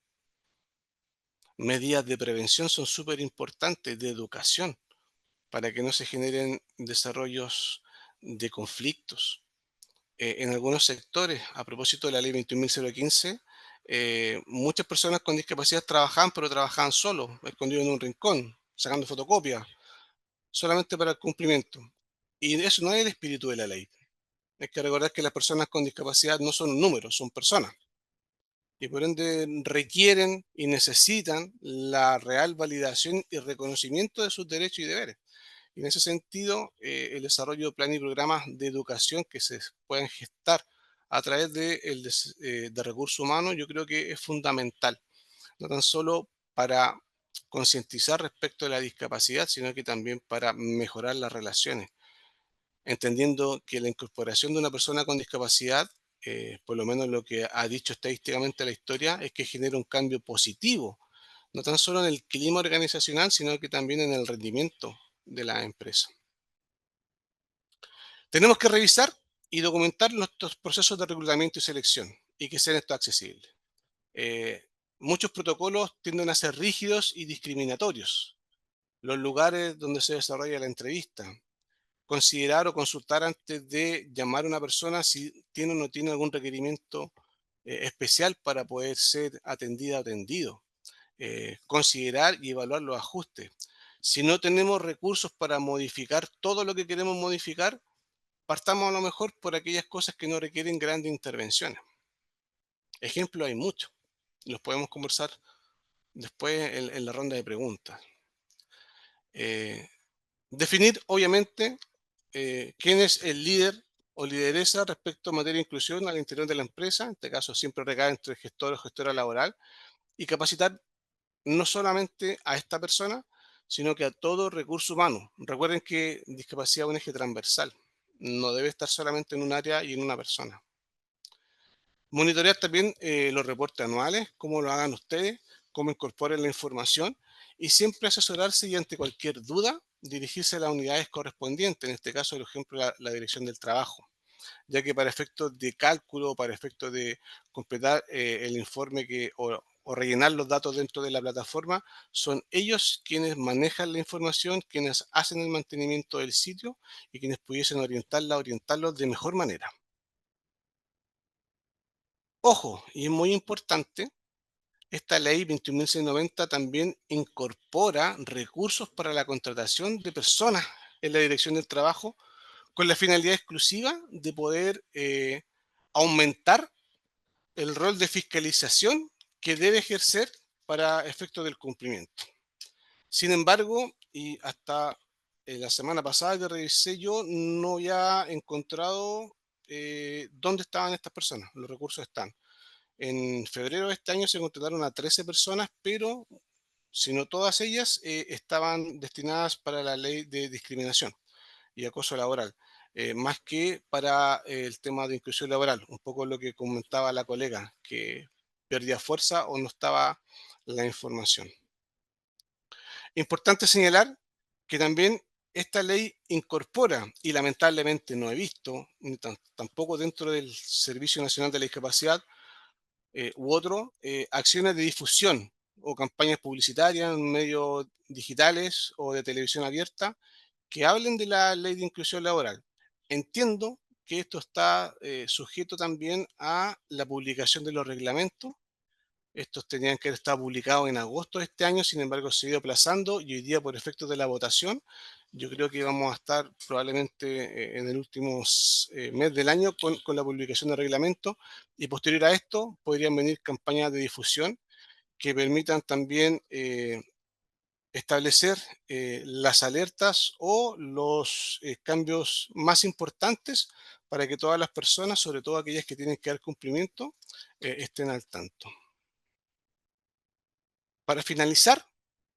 Medidas de prevención son súper importantes, de educación, para que no se generen desarrollos de conflictos. En algunos sectores, a propósito de la ley 21.015, muchas personas con discapacidad trabajaban, pero trabajaban solos, escondidos en un rincón, sacando fotocopias, solamente para el cumplimiento. Y eso no es el espíritu de la ley. Hay que recordar que las personas con discapacidad no son un número, son personas. Y por ende requieren y necesitan la real validación y reconocimiento de sus derechos y deberes. Y en ese sentido, el desarrollo de planes y programas de educación que se pueden gestar a través de recursos humanos, yo creo que es fundamental, no tan solo para concientizar respecto de la discapacidad, sino que también para mejorar las relaciones, entendiendo que la incorporación de una persona con discapacidad, por lo menos lo que ha dicho estadísticamente la historia, es que genera un cambio positivo, no tan solo en el clima organizacional, sino que también en el rendimiento de la empresa. Tenemos que revisar y documentar nuestros procesos de reclutamiento y selección y que sean estos accesibles. Muchos protocolos tienden a ser rígidos y discriminatorios. Los lugares donde se desarrolla la entrevista. Considerar o consultar antes de llamar a una persona si tiene o no tiene algún requerimiento especial para poder ser atendida o atendido. Considerar y evaluar los ajustes. Si no tenemos recursos para modificar todo lo que queremos modificar, partamos a lo mejor por aquellas cosas que no requieren grandes intervenciones. Ejemplos hay muchos. Los podemos conversar después en la ronda de preguntas. Definir, obviamente, quién es el líder o lideresa respecto a materia de inclusión al interior de la empresa. En este caso, siempre recae entre gestor o gestora laboral. Y capacitar no solamente a esta persona, sino que a todo recurso humano. Recuerden que discapacidad es un eje transversal. No debe estar solamente en un área y en una persona. Monitorear también los reportes anuales, cómo lo hagan ustedes, cómo incorporen la información y siempre asesorarse y ante cualquier duda dirigirse a las unidades correspondientes, en este caso, por ejemplo, la Dirección del Trabajo, ya que para efectos de cálculo, para efectos de completar el informe o rellenar los datos dentro de la plataforma, son ellos quienes manejan la información, quienes hacen el mantenimiento del sitio y quienes pudiesen orientarlos de mejor manera. Ojo, y es muy importante, esta ley 21.690 también incorpora recursos para la contratación de personas en la Dirección del Trabajo con la finalidad exclusiva de poder aumentar el rol de fiscalización que debe ejercer para efectos del cumplimiento. Sin embargo, y hasta la semana pasada que revisé yo, no había encontrado dónde estaban estas personas. Los recursos están. En febrero de este año se contrataron a 13 personas, pero si no todas ellas estaban destinadas para la ley de discriminación y acoso laboral, más que para el tema de inclusión laboral, un poco lo que comentaba la colega, que perdía fuerza o no estaba la información. Importante señalar que también esta ley incorpora, y lamentablemente no he visto, ni tampoco dentro del Servicio Nacional de la Discapacidad u otro, acciones de difusión o campañas publicitarias en medios digitales o de televisión abierta que hablen de la ley de inclusión laboral. Entiendo que esto está sujeto también a la publicación de los reglamentos. Estos tenían que estar publicados en agosto de este año, sin embargo se ha ido aplazando y hoy día por efectos de la votación, yo creo que vamos a estar probablemente en el último mes del año con la publicación de reglamento y posterior a esto podrían venir campañas de difusión que permitan también establecer las alertas o los cambios más importantes para que todas las personas, sobre todo aquellas que tienen que dar cumplimiento, estén al tanto. Para finalizar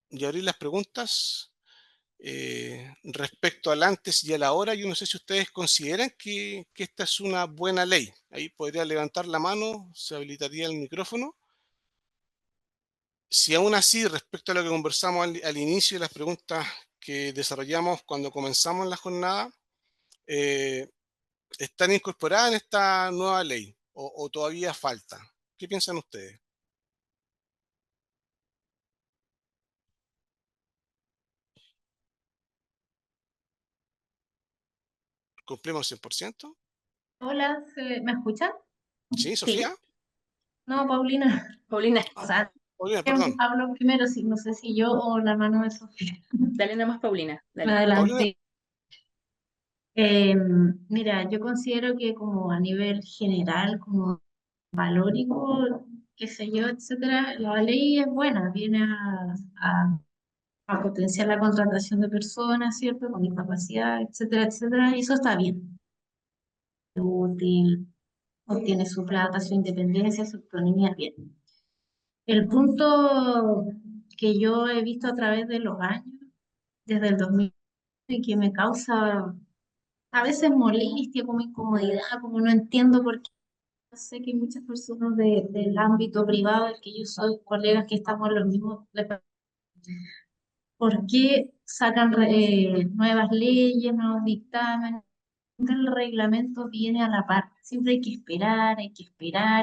y abrir las preguntas respecto al antes y a la hora, yo no sé si ustedes consideran que esta es una buena ley. Ahí podría levantar la mano, se habilitaría el micrófono. Si aún así, respecto a lo que conversamos al inicio de las preguntas que desarrollamos cuando comenzamos la jornada, eh, están incorporadas en esta nueva ley o todavía falta. ¿Qué piensan ustedes? ¿Cumplimos 100%? Hola, ¿me escuchan? ¿Sí, Sí, Sofía? No, Paulina. Paulina, O sea, Olivia, perdón. hablo primero, no sé si yo o la mano de Sofía. dale nomás, Paulina, Me dale. Paulina, adelanté. Mira, yo considero que como a nivel general, como valórico, qué sé yo, etcétera, la ley es buena, viene a potenciar la contratación de personas, ¿cierto? Con discapacidad, etcétera, etcétera, y eso está bien. Útil, obtiene su plata, su independencia, su autonomía, bien. El punto que yo he visto a través de los años, desde el 2000, y que me causa a veces molestia, como incomodidad, como no entiendo por qué. Sé que muchas personas del ámbito privado, del que yo soy, colegas que estamos en los mismos, ¿por qué sacan nuevas leyes, nuevos dictámenes? El reglamento viene a la par. Siempre hay que esperar,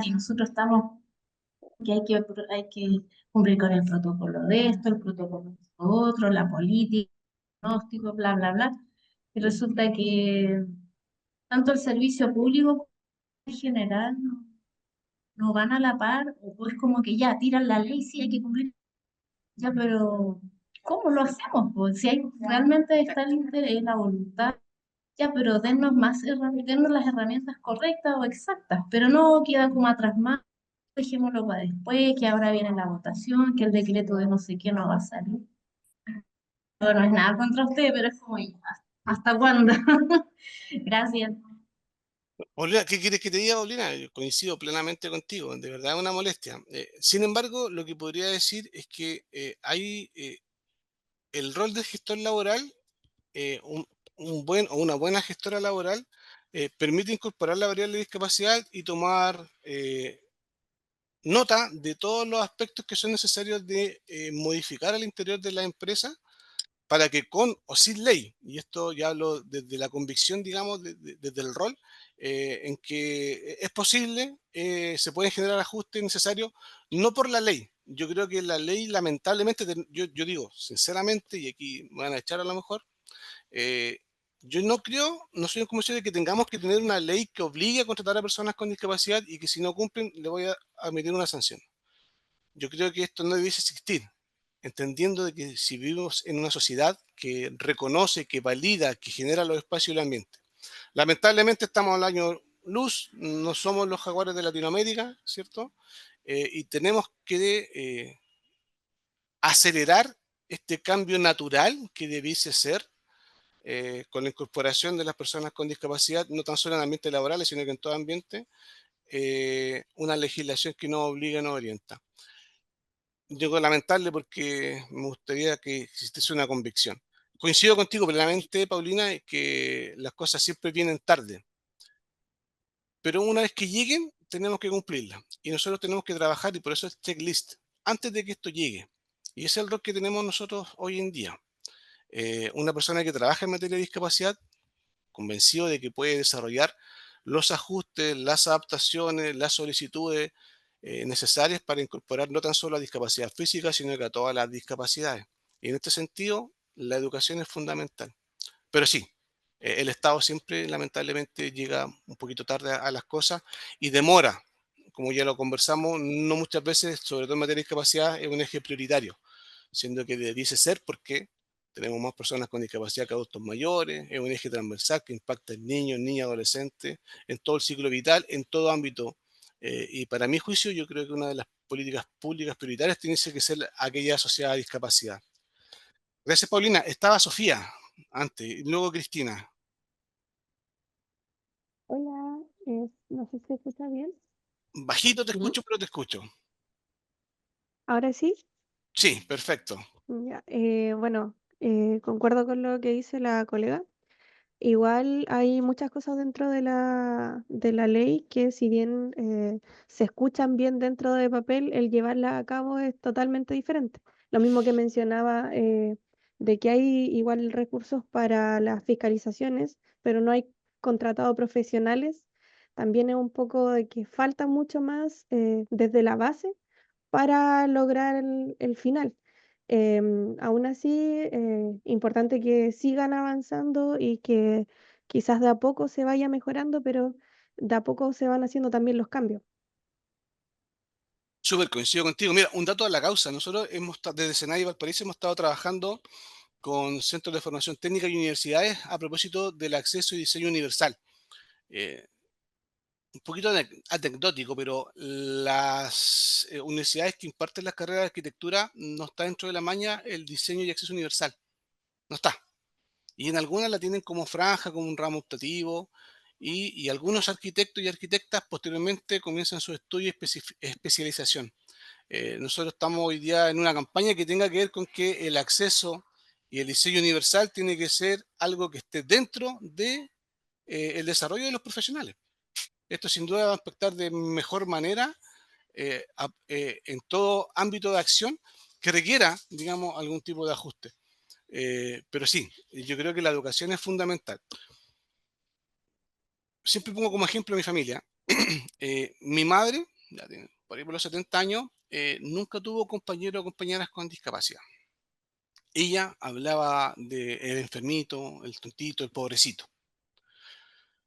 y nosotros estamos que hay que cumplir con el protocolo de esto, el protocolo de esto otro, la política, el pronóstico, bla, bla, bla. Y resulta que tanto el servicio público como en general no van a la par, o es como que ya tiran la ley, sí hay que cumplir, ya, pero ¿cómo lo hacemos? Pues si hay, realmente está el interés, la voluntad, ya, pero dennos más herramientas, dennos las herramientas correctas o exactas, pero no queda como atrás más, dejémoslo para después, que ahora viene la votación, que el decreto de no sé qué no va a salir. No, no es nada contra usted, pero es como, ya, ¿hasta cuándo? Gracias. Paulina, ¿qué quieres que te diga, Paulina? Yo coincido plenamente contigo, de verdad es una molestia. Sin embargo, lo que podría decir es que hay el rol del gestor laboral, un buen o una buena gestora laboral, permite incorporar la variable de discapacidad y tomar nota de todos los aspectos que son necesarios de modificar al interior de la empresa para que con o sin ley, y esto ya hablo desde la convicción, digamos, desde el rol, en que es posible, se pueden generar ajustes necesarios, no por la ley. Yo creo que la ley, lamentablemente, yo digo sinceramente, y aquí me van a echar a lo mejor, eh, yo no creo, no soy convencido de que tengamos que tener una ley que obligue a contratar a personas con discapacidad y que si no cumplen le voy a emitir una sanción. Yo creo que esto no debiese existir, entendiendo de que si vivimos en una sociedad que reconoce, que valida, que genera los espacios y el ambiente. Lamentablemente estamos al año luz, no somos los jaguares de Latinoamérica, ¿cierto? Y tenemos que acelerar este cambio natural que debiese ser con la incorporación de las personas con discapacidad, no tan solo en ambientes laborales, sino que en todo ambiente, una legislación que nos obliga y nos orienta. Yo lamentable porque me gustaría que existiese una convicción. Coincido contigo plenamente, Paulina, que las cosas siempre vienen tarde, pero una vez que lleguen, tenemos que cumplirlas. Y nosotros tenemos que trabajar, y por eso es checklist, antes de que esto llegue. Y ese es el rol que tenemos nosotros hoy en día. Una persona que trabaja en materia de discapacidad, convencido de que puede desarrollar los ajustes, las adaptaciones, las solicitudes necesarias para incorporar no tan solo la discapacidad física, sino que a todas las discapacidades. Y en este sentido, la educación es fundamental. Pero sí, el Estado siempre lamentablemente llega un poquito tarde a las cosas y demora. Como ya lo conversamos, no muchas veces, sobre todo en materia de discapacidad, es un eje prioritario, siendo que debiese ser porque tenemos más personas con discapacidad que adultos mayores, es un eje transversal que impacta en niños, niñas, adolescentes, en todo el ciclo vital, en todo ámbito. Y para mi juicio, yo creo que una de las políticas públicas prioritarias tiene que ser aquella asociada a discapacidad. Gracias, Paulina. Estaba Sofía antes, y luego Cristina. Hola, no sé si se escucha bien. Bajito te Sí. escucho, pero te escucho. Ahora sí. Sí, perfecto. Ya, bueno, concuerdo con lo que dice la colega. Igual hay muchas cosas dentro de la ley que si bien se escuchan bien dentro de papel, el llevarla a cabo es totalmente diferente. Lo mismo que mencionaba de que hay igual recursos para las fiscalizaciones, pero no hay contratado profesionales. También es un poco de que falta mucho más desde la base para lograr el final. Aún así, importante que sigan avanzando y que quizás de a poco se vaya mejorando, pero de a poco se van haciendo también los cambios. Súper coincido contigo. Mira, un dato a la causa. Nosotros desde Senado y Valparaíso hemos estado trabajando con centros de formación técnica y universidades a propósito del acceso y diseño universal. Eh, un poquito anecdótico, pero las universidades que imparten las carreras de arquitectura no está dentro de la maña el diseño y acceso universal. No está. Y en algunas la tienen como franja, como un ramo optativo, y algunos arquitectos y arquitectas posteriormente comienzan su estudio y especialización. Nosotros estamos hoy día en una campaña que tenga que ver con que el acceso y el diseño universal tiene que ser algo que esté dentro de el desarrollo de los profesionales. Esto sin duda va a impactar de mejor manera en todo ámbito de acción que requiera, digamos, algún tipo de ajuste. Pero sí, yo creo que la educación es fundamental. Siempre pongo como ejemplo a mi familia. Mi madre, ya tiene por ahí por los 70 años, nunca tuvo compañeros o compañeras con discapacidad. Ella hablaba del enfermito, el tontito, el pobrecito.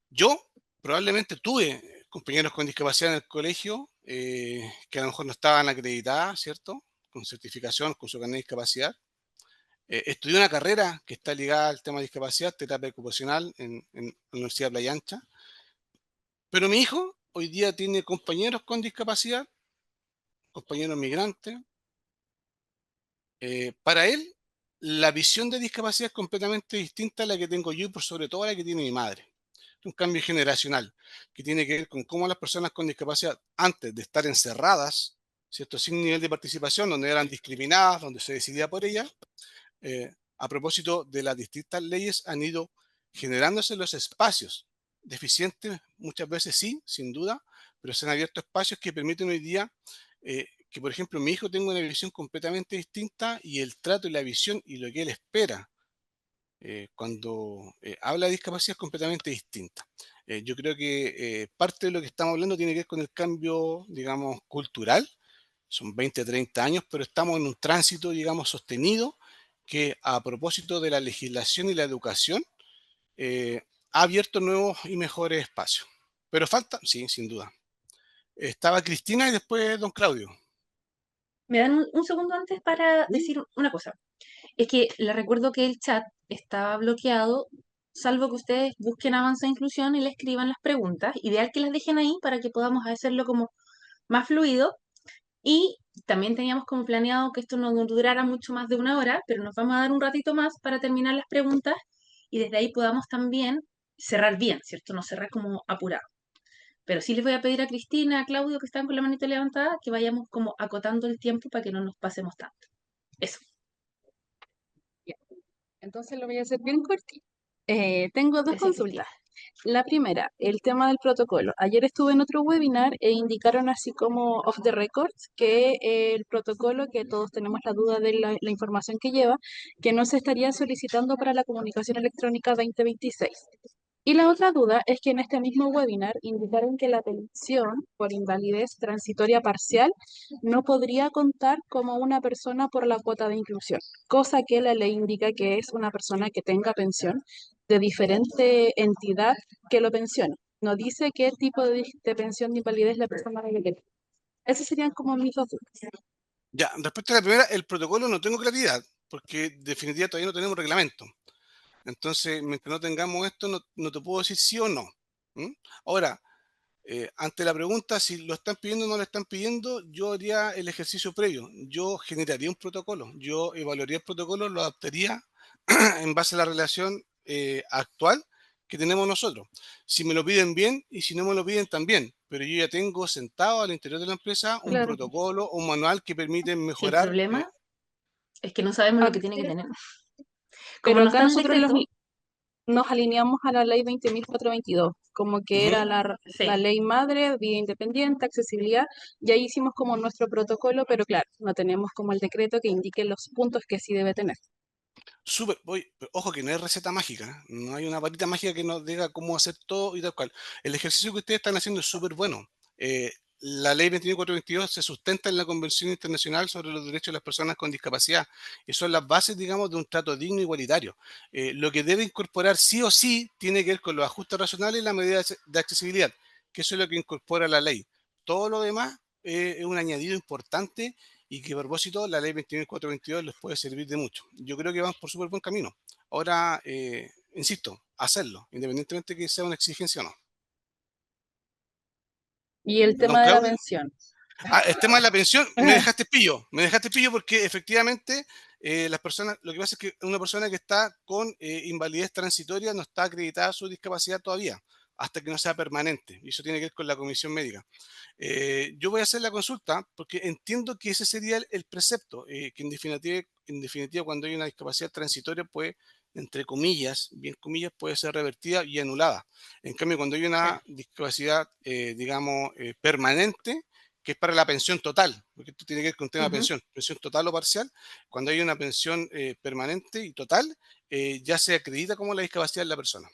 Yo probablemente tuve compañeros con discapacidad en el colegio que a lo mejor no estaban acreditadas, ¿cierto? Con certificación, con su carnet de discapacidad. Estudié una carrera que está ligada al tema de discapacidad, terapia ocupacional en la Universidad de Playa Ancha. Pero mi hijo hoy día tiene compañeros con discapacidad, compañeros migrantes. Para él, la visión de discapacidad es completamente distinta a la que tengo yo y por sobre todo a la que tiene mi madre. Un cambio generacional que tiene que ver con cómo las personas con discapacidad, antes de estar encerradas, ¿cierto? Sin nivel de participación, donde eran discriminadas, donde se decidía por ellas, a propósito de las distintas leyes, han ido generándose los espacios deficientes, muchas veces sí, sin duda, pero se han abierto espacios que permiten hoy día que, por ejemplo, mi hijo tenga una visión completamente distinta y el trato y la visión y lo que él espera cuando habla de discapacidad es completamente distinta. Yo creo que parte de lo que estamos hablando tiene que ver con el cambio, digamos, cultural. Son 20, 30 años, pero estamos en un tránsito, digamos, sostenido que a propósito de la legislación y la educación ha abierto nuevos y mejores espacios. Pero falta, sí, sin duda. Estaba Cristina y después don Claudio. ¿Me dan un segundo antes para decir una cosa? Es que les recuerdo que el chat estaba bloqueado, salvo que ustedes busquen Avanza Inclusión y le escriban las preguntas. Ideal que las dejen ahí para que podamos hacerlo como más fluido. Y también teníamos como planeado que esto no durara mucho más de una hora, pero nos vamos a dar un ratito más para terminar las preguntas y desde ahí podamos también cerrar bien, ¿cierto? No cerrar como apurado. Pero sí les voy a pedir a Cristina, a Claudio, que están con la manita levantada, que vayamos como acotando el tiempo para que no nos pasemos tanto. Eso. Ya. Entonces lo voy a hacer bien cortito. Tengo dos Gracias, consultas. Cristina. La primera, el tema del protocolo. Ayer estuve en otro webinar e indicaron así como off the record que el protocolo, que todos tenemos la duda de la información que lleva, que no se estaría solicitando para la comunicación electrónica 2026. Y la otra duda es que en este mismo webinar indicaron que la pensión por invalidez transitoria parcial no podría contar como una persona por la cuota de inclusión, cosa que la ley indica que es una persona que tenga pensión de diferente entidad que lo pensiona. No dice qué tipo de pensión de invalidez la persona debe tener. Esas serían como mis dos dudas. Ya, respecto a la primera, el protocolo no tengo claridad, porque en definitiva todavía no tenemos reglamento. Entonces, mientras no tengamos esto, no te puedo decir sí o no. ¿Mm? Ahora, ante la pregunta si lo están pidiendo o no lo están pidiendo, yo haría el ejercicio previo. Yo generaría un protocolo, yo evaluaría el protocolo, lo adaptaría en base a la relación actual que tenemos nosotros. Si me lo piden bien y si no me lo piden también, pero yo ya tengo sentado al interior de la empresa un Claro. protocolo, un manual que permite Si el mejorar. problema es que no sabemos lo que tiene que Acá- tener. Como Pero no acá está en el nosotros decreto, nos alineamos a la ley 20.422, como que era Ujú. la sí. ley madre, vía independiente, accesibilidad, y ahí hicimos como nuestro protocolo, pero claro, no tenemos como el decreto que indique los puntos que sí debe tener. Súper, ojo que no hay receta mágica, no hay una varita mágica que nos diga cómo hacer todo y tal cual. El ejercicio que ustedes están haciendo es súper bueno. La ley 29422 se sustenta en la Convención Internacional sobre los Derechos de las Personas con Discapacidad y son las bases, digamos, de un trato digno e igualitario. Lo que debe incorporar sí o sí tiene que ver con los ajustes racionales y la medida de accesibilidad, que eso es lo que incorpora la ley. Todo lo demás es un añadido importante y que a propósito la ley 29.422 les puede servir de mucho. Yo creo que vamos por súper buen camino. Ahora, insisto, hacerlo, independientemente de que sea una exigencia o no. Y el Don tema de la Claudio. pensión. El tema de la pensión, me dejaste pillo porque efectivamente las personas, lo que pasa es que una persona que está con invalidez transitoria no está acreditada su discapacidad todavía, hasta que no sea permanente, y eso tiene que ver con la comisión médica. Yo voy a hacer la consulta porque entiendo que ese sería el precepto, que en definitiva cuando hay una discapacidad transitoria puede, entre comillas, bien comillas, puede ser revertida y anulada. En cambio, cuando hay Claro. una discapacidad, digamos, permanente, que es para la pensión total, porque esto tiene que ver con un tema de Ujú. pensión total o parcial, cuando hay una pensión permanente y total, ya se acredita como la discapacidad de la persona.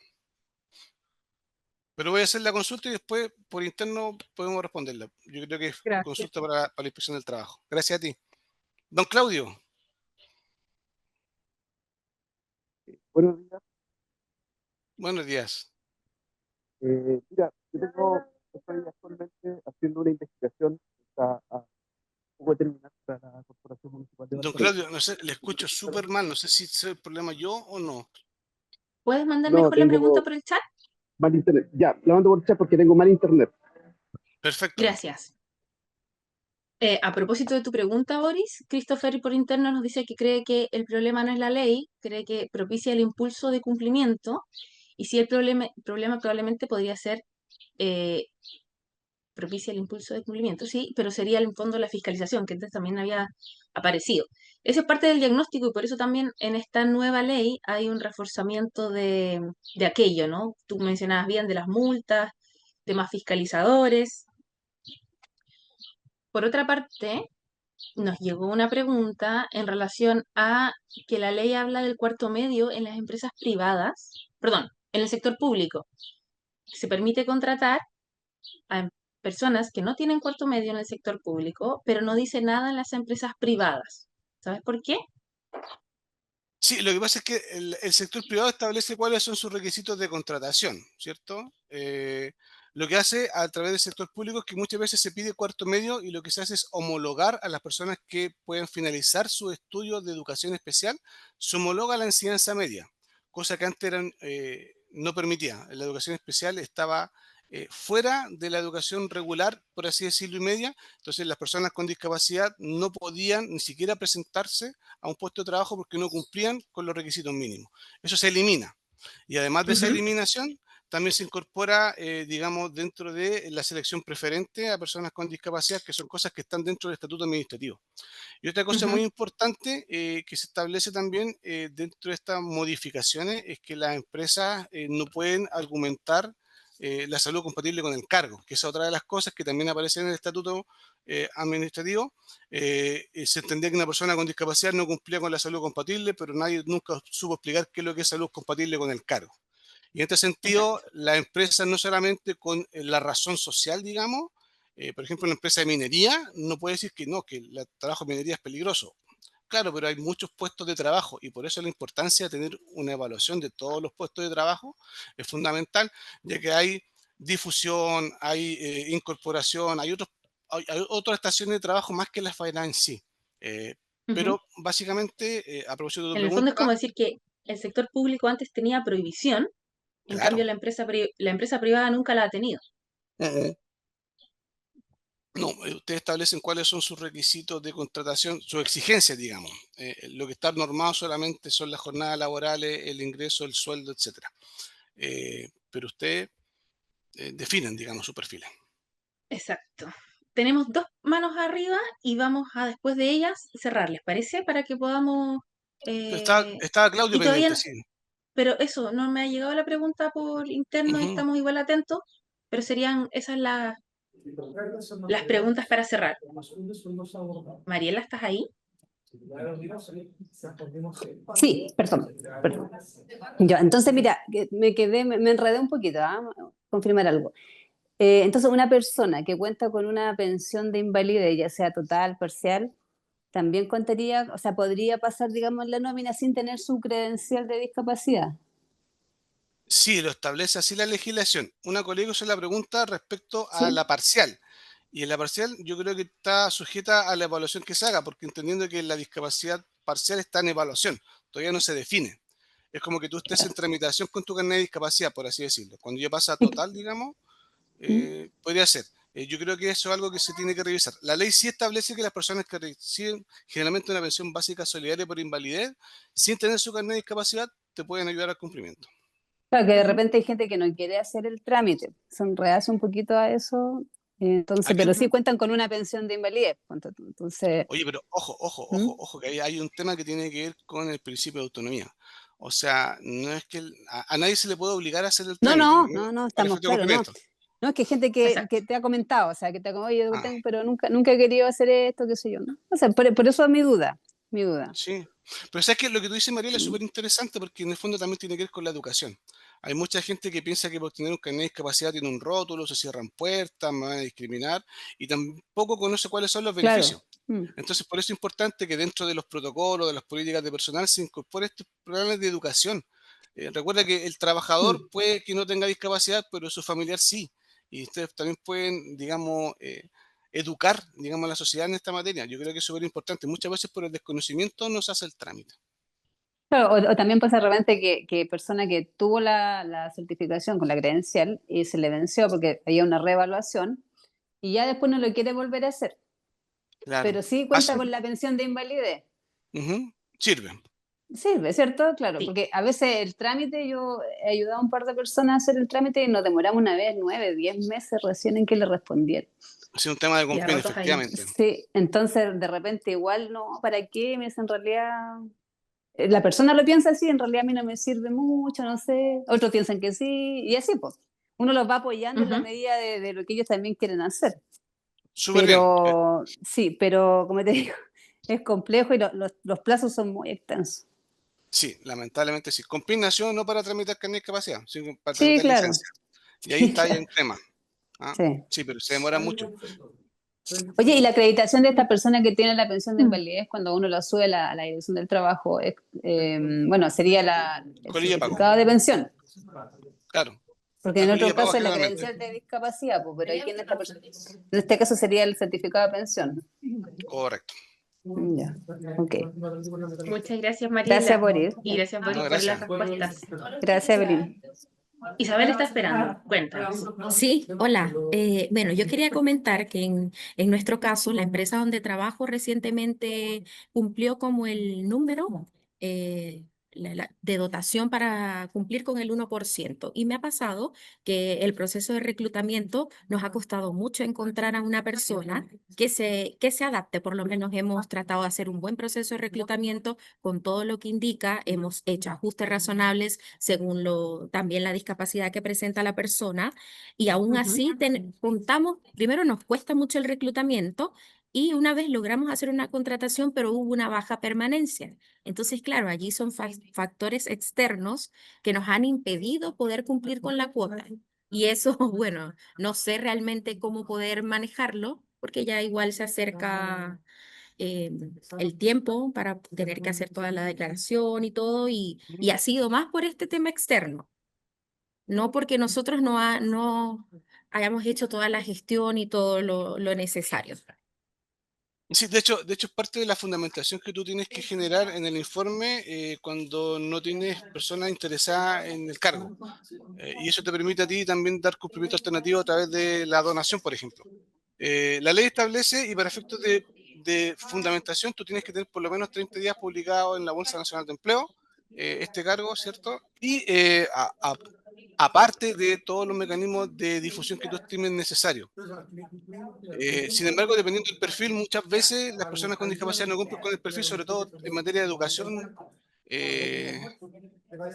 Pero voy a hacer la consulta y después por interno podemos responderla. Yo creo que es Gracias. consulta para la inspección del trabajo. Gracias a ti. Don Claudio, Buenos días. buenos días. Mira, estoy actualmente haciendo una investigación que está a poco de terminar para la Corporación Municipal de Don Valparaíso. Claudio, no sé, le escucho súper mal. No sé si es el problema yo o no. ¿Puedes mandar No, mejor la pregunta tengo por el chat? mal internet. Ya, la mando por chat porque tengo mal internet. Perfecto. Gracias. A propósito de tu pregunta, Boris, Christopher por interno nos dice que cree que el problema no es la ley, cree que propicia el impulso de cumplimiento, y si el problema probablemente podría ser eh, propicia el impulso de cumplimiento, sí, pero sería en el fondo la fiscalización, que antes también había aparecido. Eso es parte del diagnóstico y por eso también en esta nueva ley hay un reforzamiento de aquello, ¿no? Tú mencionabas bien de las multas, de más fiscalizadores. Por otra parte, nos llegó una pregunta en relación a que la ley habla del cuarto medio en las empresas privadas, perdón, en el sector público. Se permite contratar a personas que no tienen cuarto medio en el sector público, pero no dice nada en las empresas privadas. ¿Sabes por qué? Sí, lo que pasa es que el sector privado establece cuáles son sus requisitos de contratación, ¿cierto? Lo que hace a través del sector público es que muchas veces se pide cuarto medio y lo que se hace es homologar a las personas que pueden finalizar su estudio de educación especial, se homologa la enseñanza media, cosa que antes no permitía. La educación especial estaba fuera de la educación regular, por así decirlo, y media, entonces las personas con discapacidad no podían ni siquiera presentarse a un puesto de trabajo porque no cumplían con los requisitos mínimos. Eso se elimina. Y además de esa Ujú. eliminación, también se incorpora, digamos, dentro de la selección preferente a personas con discapacidad, que son cosas que están dentro del estatuto administrativo. Y otra cosa muy Ujú. importante que se establece también dentro de estas modificaciones es que las empresas no pueden argumentar la salud compatible con el cargo, que es otra de las cosas que también aparece en el estatuto administrativo. Se entendía que una persona con discapacidad no cumplía con la salud compatible, pero nadie nunca supo explicar qué es lo que es salud compatible con el cargo. Y en este sentido, Exacto. las empresas no solamente con la razón social, digamos, por ejemplo, una empresa de minería no puede decir que no, que el trabajo de minería es peligroso. Claro, pero hay muchos puestos de trabajo y por eso la importancia de tener una evaluación de todos los puestos de trabajo es fundamental, ya que hay difusión, hay incorporación, hay otras estaciones de trabajo más que la faena en sí. Eh, Ujú. pero básicamente, a propósito de tu En el fondo es como pregunta, decir que el sector público antes tenía prohibición, en cambio claro. la empresa privada nunca la ha tenido. Ujú. No, ustedes establecen cuáles son sus requisitos de contratación, sus exigencias, digamos. Lo que está normado solamente son las jornadas laborales, el ingreso, el sueldo, etcétera. Pero ustedes definen, digamos, su perfil. Exacto. Tenemos dos manos arriba y vamos a después de ellas cerrar, ¿les parece? Para que podamos... Pero estaba, eh, estaba Claudio y todavía, pendiente, sí. pero eso, no me ha llegado la pregunta por interno, Ujú. estamos igual atentos, pero serían esas las preguntas para cerrar. Mariela, ¿estás ahí? Sí, perdón, perdón. Ya, entonces, mira, me enredé un poquito, ¿ah? Confirmar algo. Entonces, una persona que cuenta con una pensión de invalidez, ya sea total, parcial, también contaría, o sea, podría pasar, digamos, la nómina sin tener su credencial de discapacidad. Sí, lo establece así la legislación. Una colega hizo la pregunta respecto a la ¿Sí? parcial. Y en la parcial yo creo que está sujeta a la evaluación que se haga, porque entendiendo que la discapacidad parcial está en evaluación, todavía no se define. Es como que tú estés en tramitación con tu carnet de discapacidad, por así decirlo. Cuando ya pasa a total, digamos, ¿Mm? podría ser. Yo creo que eso es algo que se tiene que revisar. La ley sí establece que las personas que reciben generalmente una pensión básica solidaria por invalidez, sin tener su carnet de discapacidad, te pueden ayudar al cumplimiento. Claro, que de Ujú. repente hay gente que no quiere hacer el trámite, son reacio un poquito a eso, entonces, Aquí, pero sí Ujú. cuentan con una pensión de invalidez, ponte tú. Entonces, oye, pero ojo, ojo, ojo, ¿mm? ojo, que ahí hay un tema que tiene que ver con el principio de autonomía. O sea, no es que a nadie se le puede obligar a hacer el No, trámite, no, ¿no? no, no, Para estamos efecto de claros, no. cumplimiento. No, es que hay gente que Exacto. te ha comentado, o sea, que te ha como, oye, yo Ah, pero nunca he querido hacer esto, qué sé yo, ¿no? O sea, por eso es mi duda, mi duda. sí. Pero sabes que lo que tú dices, Mariela, es Mm. súper interesante porque en el fondo también tiene que ver con la educación. Hay mucha gente que piensa que por tener un carnet de discapacidad tiene un rótulo, se cierran puertas, me van a discriminar y tampoco conoce cuáles son los Claro. beneficios. Mm. Entonces, por eso es importante que dentro de los protocolos, de las políticas de personal, se incorpore estos programas de educación. Recuerda que el trabajador Mm. puede que no tenga discapacidad, pero su familiar sí. Y ustedes también pueden, digamos, educar, digamos, a la sociedad en esta materia. Yo creo que es súper importante. Muchas veces por el desconocimiento no se hace el trámite. Claro, o también pasa de repente que persona que tuvo la certificación con la credencial y se le venció porque había una reevaluación y ya después no lo quiere volver a hacer, Claro. pero sí cuenta Pasa. con la pensión de invalidez. Ujú. Sirve. Sirve, ¿cierto? Claro, Sí. porque a veces el trámite, yo he ayudado a un par de personas a hacer el trámite y nos demoramos una vez 9, 10 meses recién en que le respondieran. Es un tema de Y a convenio, ratos ahí. efectivamente. Sí, entonces de repente igual no, ¿para qué? Me dice, en realidad, la persona lo piensa así, en realidad a mí no me sirve mucho, no sé. Otros piensan que sí, y así pues. Uno los va apoyando en la Ujú. medida de lo que ellos también quieren hacer. Súper bien. Pero sí, pero como te digo, es complejo y los plazos son muy extensos. Sí, lamentablemente sí. Con PIN nació no para tramitar carnet de discapacidad, sino para Sí, tramitar claro, licencia. Y ahí sí, está ahí claro, el tema. ¿Ah? sí. Sí, pero se demora mucho. Oye, ¿y la acreditación de esta persona que tiene la pensión de Mm. invalidez cuando uno la sube a la dirección del trabajo, bueno, sería el Colilla de pago. certificado de pensión? Claro. Porque La en colilla otro de pago caso es la generalmente. credencial de discapacidad, pues, pero aquí en este caso sería el certificado de pensión. Correcto. Ya, ok. Muchas gracias, Gracias Mariela. por ir. Y gracias, No, Boris, por las gracias. respuestas. Gracias, Evelyn. Isabel está esperando. Cuéntanos. Sí, hola. Bueno, yo quería comentar que en nuestro caso, la empresa donde trabajo recientemente cumplió como el número de dotación para cumplir con el 1%. Y me ha pasado que el proceso de reclutamiento nos ha costado mucho encontrar a una persona que se adapte. Por lo menos hemos tratado de hacer un buen proceso de reclutamiento con todo lo que indica. Hemos hecho ajustes razonables según también la discapacidad que presenta la persona. Y aún así contamos, primero nos cuesta mucho el reclutamiento y una vez logramos hacer una contratación, pero hubo una baja permanencia. Entonces, claro, allí son factores externos que nos han impedido poder cumplir con la cuota. Y eso, bueno, no sé realmente cómo poder manejarlo, porque ya igual se acerca el tiempo para tener que hacer toda la declaración y todo, y ha sido más por este tema externo, no porque nosotros no hayamos hecho toda la gestión y todo lo necesario. Sí, de hecho es parte de la fundamentación que tú tienes que generar en el informe cuando no tienes personas interesadas en el cargo. Y eso te permite a ti también dar cumplimiento alternativo a través de la donación, por ejemplo. La ley establece, y para efectos de fundamentación, tú tienes que tener por lo menos 30 días publicado en la Bolsa Nacional de Empleo, este cargo, ¿cierto? Y aparte de todos los mecanismos de difusión que tú estimes necesarios. Sin embargo, dependiendo del perfil, muchas veces las personas con discapacidad no cumplen con el perfil, sobre todo en materia de educación.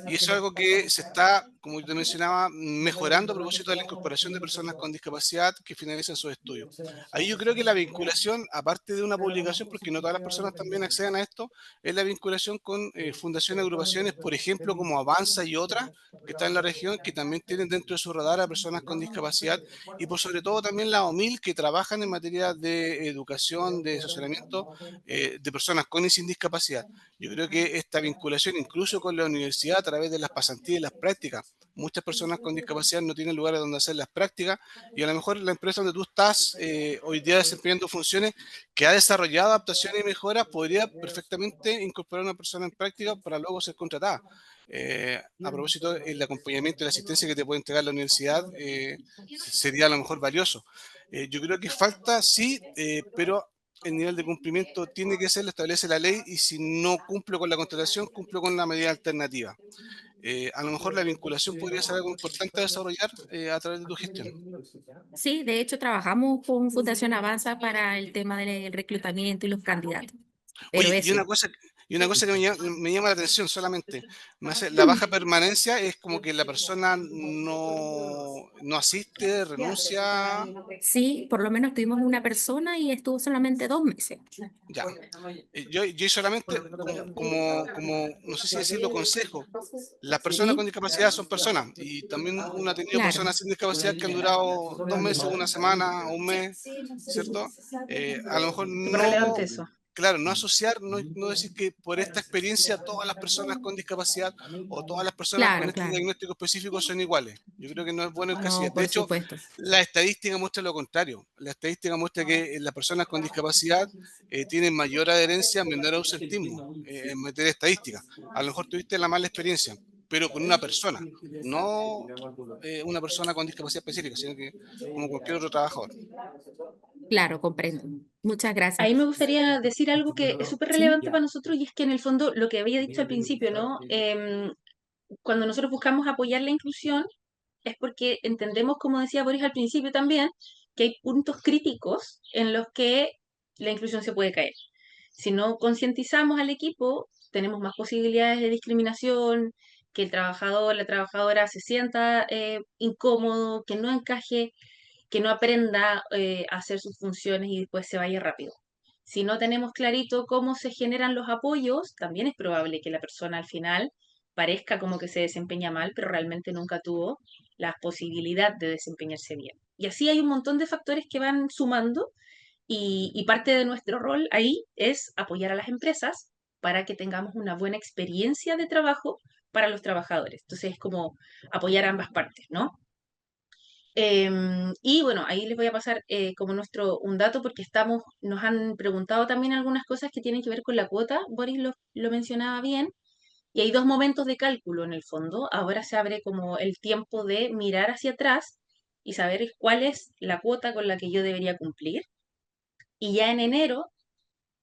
Y eso es algo que se está, como yo te mencionaba, mejorando a propósito de la incorporación de personas con discapacidad que finalicen sus estudios. Ahí yo creo que la vinculación, aparte de una publicación, porque no todas las personas también acceden a esto, es la vinculación con fundaciones, agrupaciones, por ejemplo, como Avanza y otras que están en la región, que también tienen dentro de su radar a personas con discapacidad, y por sobre todo también la OMIL, que trabajan en materia de educación, de socialamiento de personas con y sin discapacidad. Yo creo que esta vinculación, incluso con la universidad, a través de las pasantías y las prácticas, muchas personas con discapacidad no tienen lugares donde hacer las prácticas, y a lo mejor la empresa donde tú estás hoy día desempeñando funciones que ha desarrollado adaptaciones y mejoras, podría perfectamente incorporar a una persona en práctica para luego ser contratada. A propósito, el acompañamiento y la asistencia que te puede entregar la universidad sería a lo mejor valioso. Yo creo que falta, sí, pero el nivel de cumplimiento tiene que ser, lo establece la ley, y si no cumplo con la contratación, cumplo con la medida alternativa. A lo mejor la vinculación podría ser algo importante a desarrollar a través de tu gestión. Sí, de hecho trabajamos con Fundación Avanza para el tema del reclutamiento y los candidatos. Pero Oye, eso, y una cosa que me llama la atención solamente, la baja permanencia es como que la persona no asiste, renuncia, sí, por lo menos tuvimos una persona y estuvo solamente 2 meses. ya. Yo solamente, no sé si decirlo, consejo. Las personas con Sí, discapacidad son personas, y también uno ha tenido claro. personas sin discapacidad que han durado 2 meses, una semana, un mes, ¿cierto? A lo mejor Súper relevante eso. claro, no asociar, no decir que por esta experiencia todas las personas con discapacidad o todas las personas con Claro, este claro. diagnóstico específico son iguales. Yo creo que no es bueno No, encasillar. De por hecho, supuesto. la estadística muestra lo contrario. La estadística muestra que las personas con discapacidad tienen mayor adherencia, menor ausentismo en materia estadística. A lo mejor tuviste la mala experiencia, pero con una persona, no una persona con discapacidad específica, sino que como cualquier otro trabajador. Claro, comprendo. Muchas gracias. Ahí me gustaría decir algo que es súper Sí, relevante para nosotros y es que en el fondo lo que había dicho al principio, ¿no? Cuando nosotros buscamos apoyar la inclusión es porque entendemos, como decía Boris al principio también, que hay puntos críticos en los que la inclusión se puede caer. Si no concientizamos al equipo, tenemos más posibilidades de discriminación, que el trabajador, la trabajadora se sienta incómodo, que no encaje, que no aprenda a hacer sus funciones y después se vaya rápido. Si no tenemos clarito cómo se generan los apoyos, también es probable que la persona al final parezca como que se desempeña mal, pero realmente nunca tuvo la posibilidad de desempeñarse bien. Y así hay un montón de factores que van sumando y parte de nuestro rol ahí es apoyar a las empresas para que tengamos una buena experiencia de trabajo para los trabajadores. Entonces es como apoyar a ambas partes, ¿no? Y bueno, ahí les voy a pasar como un dato porque nos han preguntado también algunas cosas que tienen que ver con la cuota. Boris lo mencionaba bien. Y hay dos momentos de cálculo en el fondo. Ahora se abre como el tiempo de mirar hacia atrás y saber cuál es la cuota con la que yo debería cumplir. Y ya en enero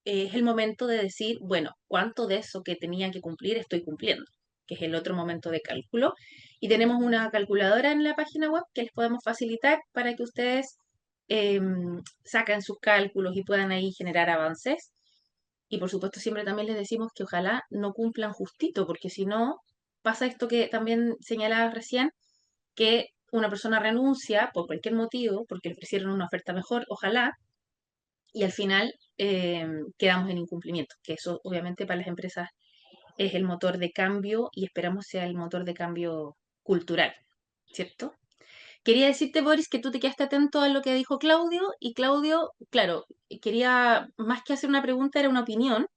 es el momento de decir, bueno, ¿cuánto de eso que tenía que cumplir estoy cumpliendo? Que es el otro momento de cálculo. Y tenemos una calculadora en la página web que les podemos facilitar para que ustedes saquen sus cálculos y puedan ahí generar avances. Y por supuesto siempre también les decimos que ojalá no cumplan justito, porque si no, pasa esto que también señalaba recién, que una persona renuncia por cualquier motivo, porque le ofrecieron una oferta mejor, ojalá, y al final quedamos en incumplimiento, que eso obviamente para las empresas es el motor de cambio y esperamos sea el motor de cambio cultural, ¿cierto? Quería decirte, Boris, que tú te quedaste atento a lo que dijo Claudio y Claudio, claro, quería más que hacer una pregunta, era una opinión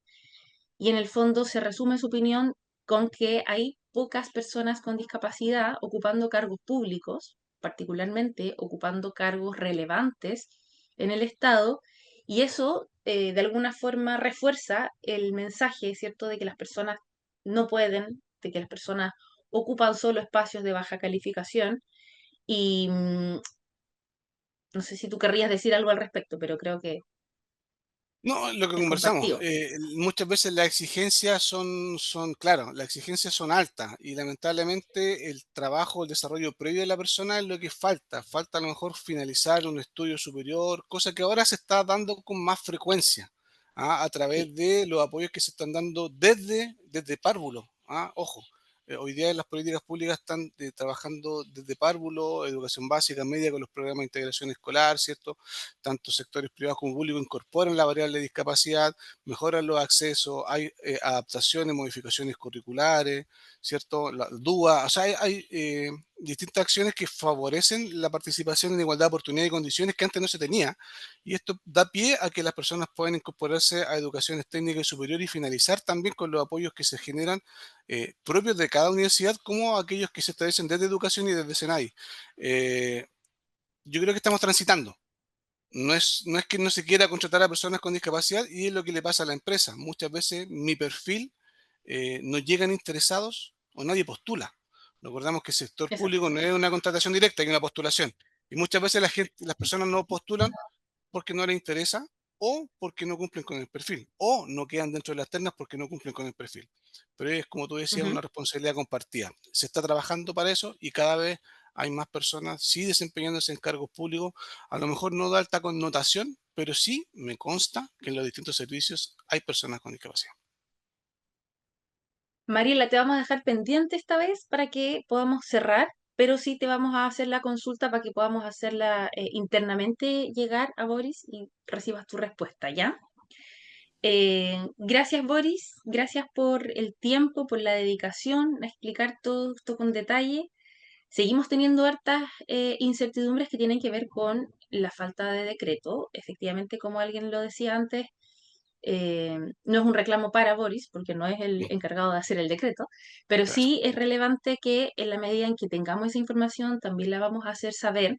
y en el fondo se resume su opinión con que hay pocas personas con discapacidad ocupando cargos públicos, particularmente ocupando cargos relevantes en el Estado, y eso de alguna forma refuerza el mensaje, ¿cierto?, de que las personas no pueden, de que las personas ocupan solo espacios de baja calificación, y no sé si tú querrías decir algo al respecto, pero creo que No, lo que es conversamos, compartido. muchas veces las exigencias claro, las exigencias son altas y lamentablemente el trabajo, el desarrollo previo de la persona es lo que falta. Falta a lo mejor finalizar un estudio superior, cosa que ahora se está dando con más frecuencia, a Sí. través de los apoyos que se están dando desde párvulo. Ojo, hoy día las políticas públicas están trabajando desde párvulo, educación básica, media, con los programas de integración escolar, ¿cierto? Tanto sectores privados como públicos incorporan la variable de discapacidad, mejoran los accesos, hay adaptaciones, modificaciones curriculares, ¿cierto? La DUA, o sea, hay distintas acciones que favorecen la participación en igualdad de oportunidades y condiciones que antes no se tenía, y esto da pie a que las personas puedan incorporarse a educaciones técnicas y superiores y finalizar también con los apoyos que se generan propios de cada universidad, como aquellos que se establecen desde educación y desde SENAI. Eh, yo creo que estamos transitando. No es que no se quiera contratar a personas con discapacidad y es lo que le pasa a la empresa. Muchas veces mi perfil no llegan interesados o nadie postula. Recordamos que el sector Exacto. público no es una contratación directa, hay una postulación. Y muchas veces las personas no postulan porque no les interesa o porque no cumplen con el perfil o no quedan dentro de las ternas porque no cumplen con el perfil. Pero es, como tú decías, Ujú. una responsabilidad compartida. Se está trabajando para eso y cada vez hay más personas, sí, desempeñándose en cargos públicos, a lo mejor no de alta connotación, pero sí me consta que en los distintos servicios hay personas con discapacidad. Mariela, te vamos a dejar pendiente esta vez para que podamos cerrar, pero sí te vamos a hacer la consulta para que podamos hacerla internamente llegar a Boris y recibas tu respuesta, ¿ya? Gracias, Boris, gracias por el tiempo, por la dedicación a explicar todo esto con detalle. Seguimos teniendo hartas incertidumbres que tienen que ver con la falta de decreto. Efectivamente, como alguien lo decía antes, no es un reclamo para Boris, porque no es el Mm, encargado de hacer el decreto, pero claro. sí es relevante que en la medida en que tengamos esa información, también la vamos a hacer saber,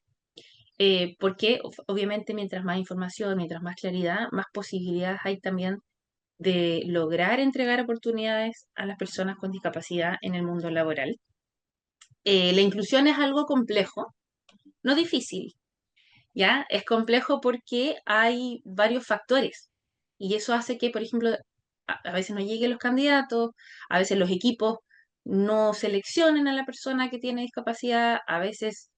porque obviamente mientras más información, mientras más claridad, más posibilidades hay también de lograr entregar oportunidades a las personas con discapacidad en el mundo laboral. La inclusión es algo complejo, no difícil, ¿ya? Es complejo porque hay varios factores y eso hace que, por ejemplo, a veces no lleguen los candidatos, a veces los equipos no seleccionen a la persona que tiene discapacidad, a veces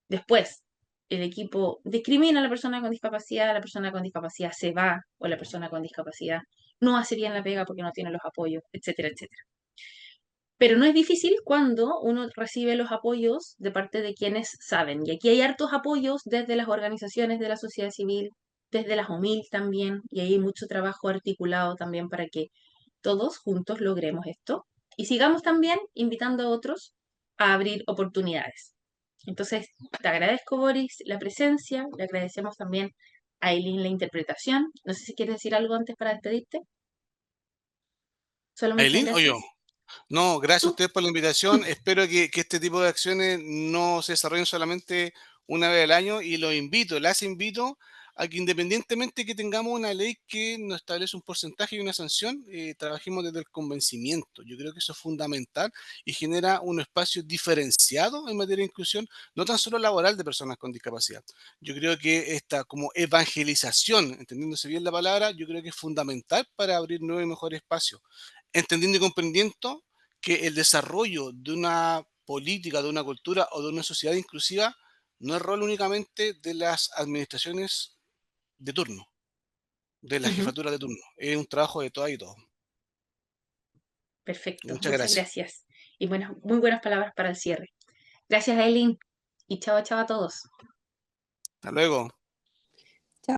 después el equipo discrimina a la persona con discapacidad se va o la persona con discapacidad no hace bien la pega porque no tiene los apoyos, etcétera, etcétera. Pero no es difícil cuando uno recibe los apoyos de parte de quienes saben. Y aquí hay hartos apoyos desde las organizaciones de la sociedad civil, desde las OMIL también, y hay mucho trabajo articulado también para que todos juntos logremos esto. Y sigamos también invitando a otros a abrir oportunidades. Entonces, te agradezco, Boris, la presencia, le agradecemos también a Eileen la interpretación. No sé si quieres decir algo antes para despedirte. Solo muchas ¿Aileen o yo? gracias. No, gracias a Tú. ustedes por la invitación. Espero que este tipo de acciones no se desarrollen solamente una vez al año y las invito a que independientemente que tengamos una ley que nos establece un porcentaje y una sanción, trabajemos desde el convencimiento. Yo creo que eso es fundamental y genera un espacio diferenciado en materia de inclusión, no tan solo laboral de personas con discapacidad. Yo creo que esta como evangelización, entendiéndose bien la palabra, yo creo que es fundamental para abrir nuevos y mejores espacios, entendiendo y comprendiendo que el desarrollo de una política, de una cultura o de una sociedad inclusiva no es rol únicamente de las administraciones de turno, de la Ujú. jefatura de turno. Es un trabajo de todas y todos. Perfecto, Muchas muchas gracias. gracias. Y bueno, muy buenas palabras para el cierre. Gracias, Eileen, y chao, chao a todos. Hasta luego.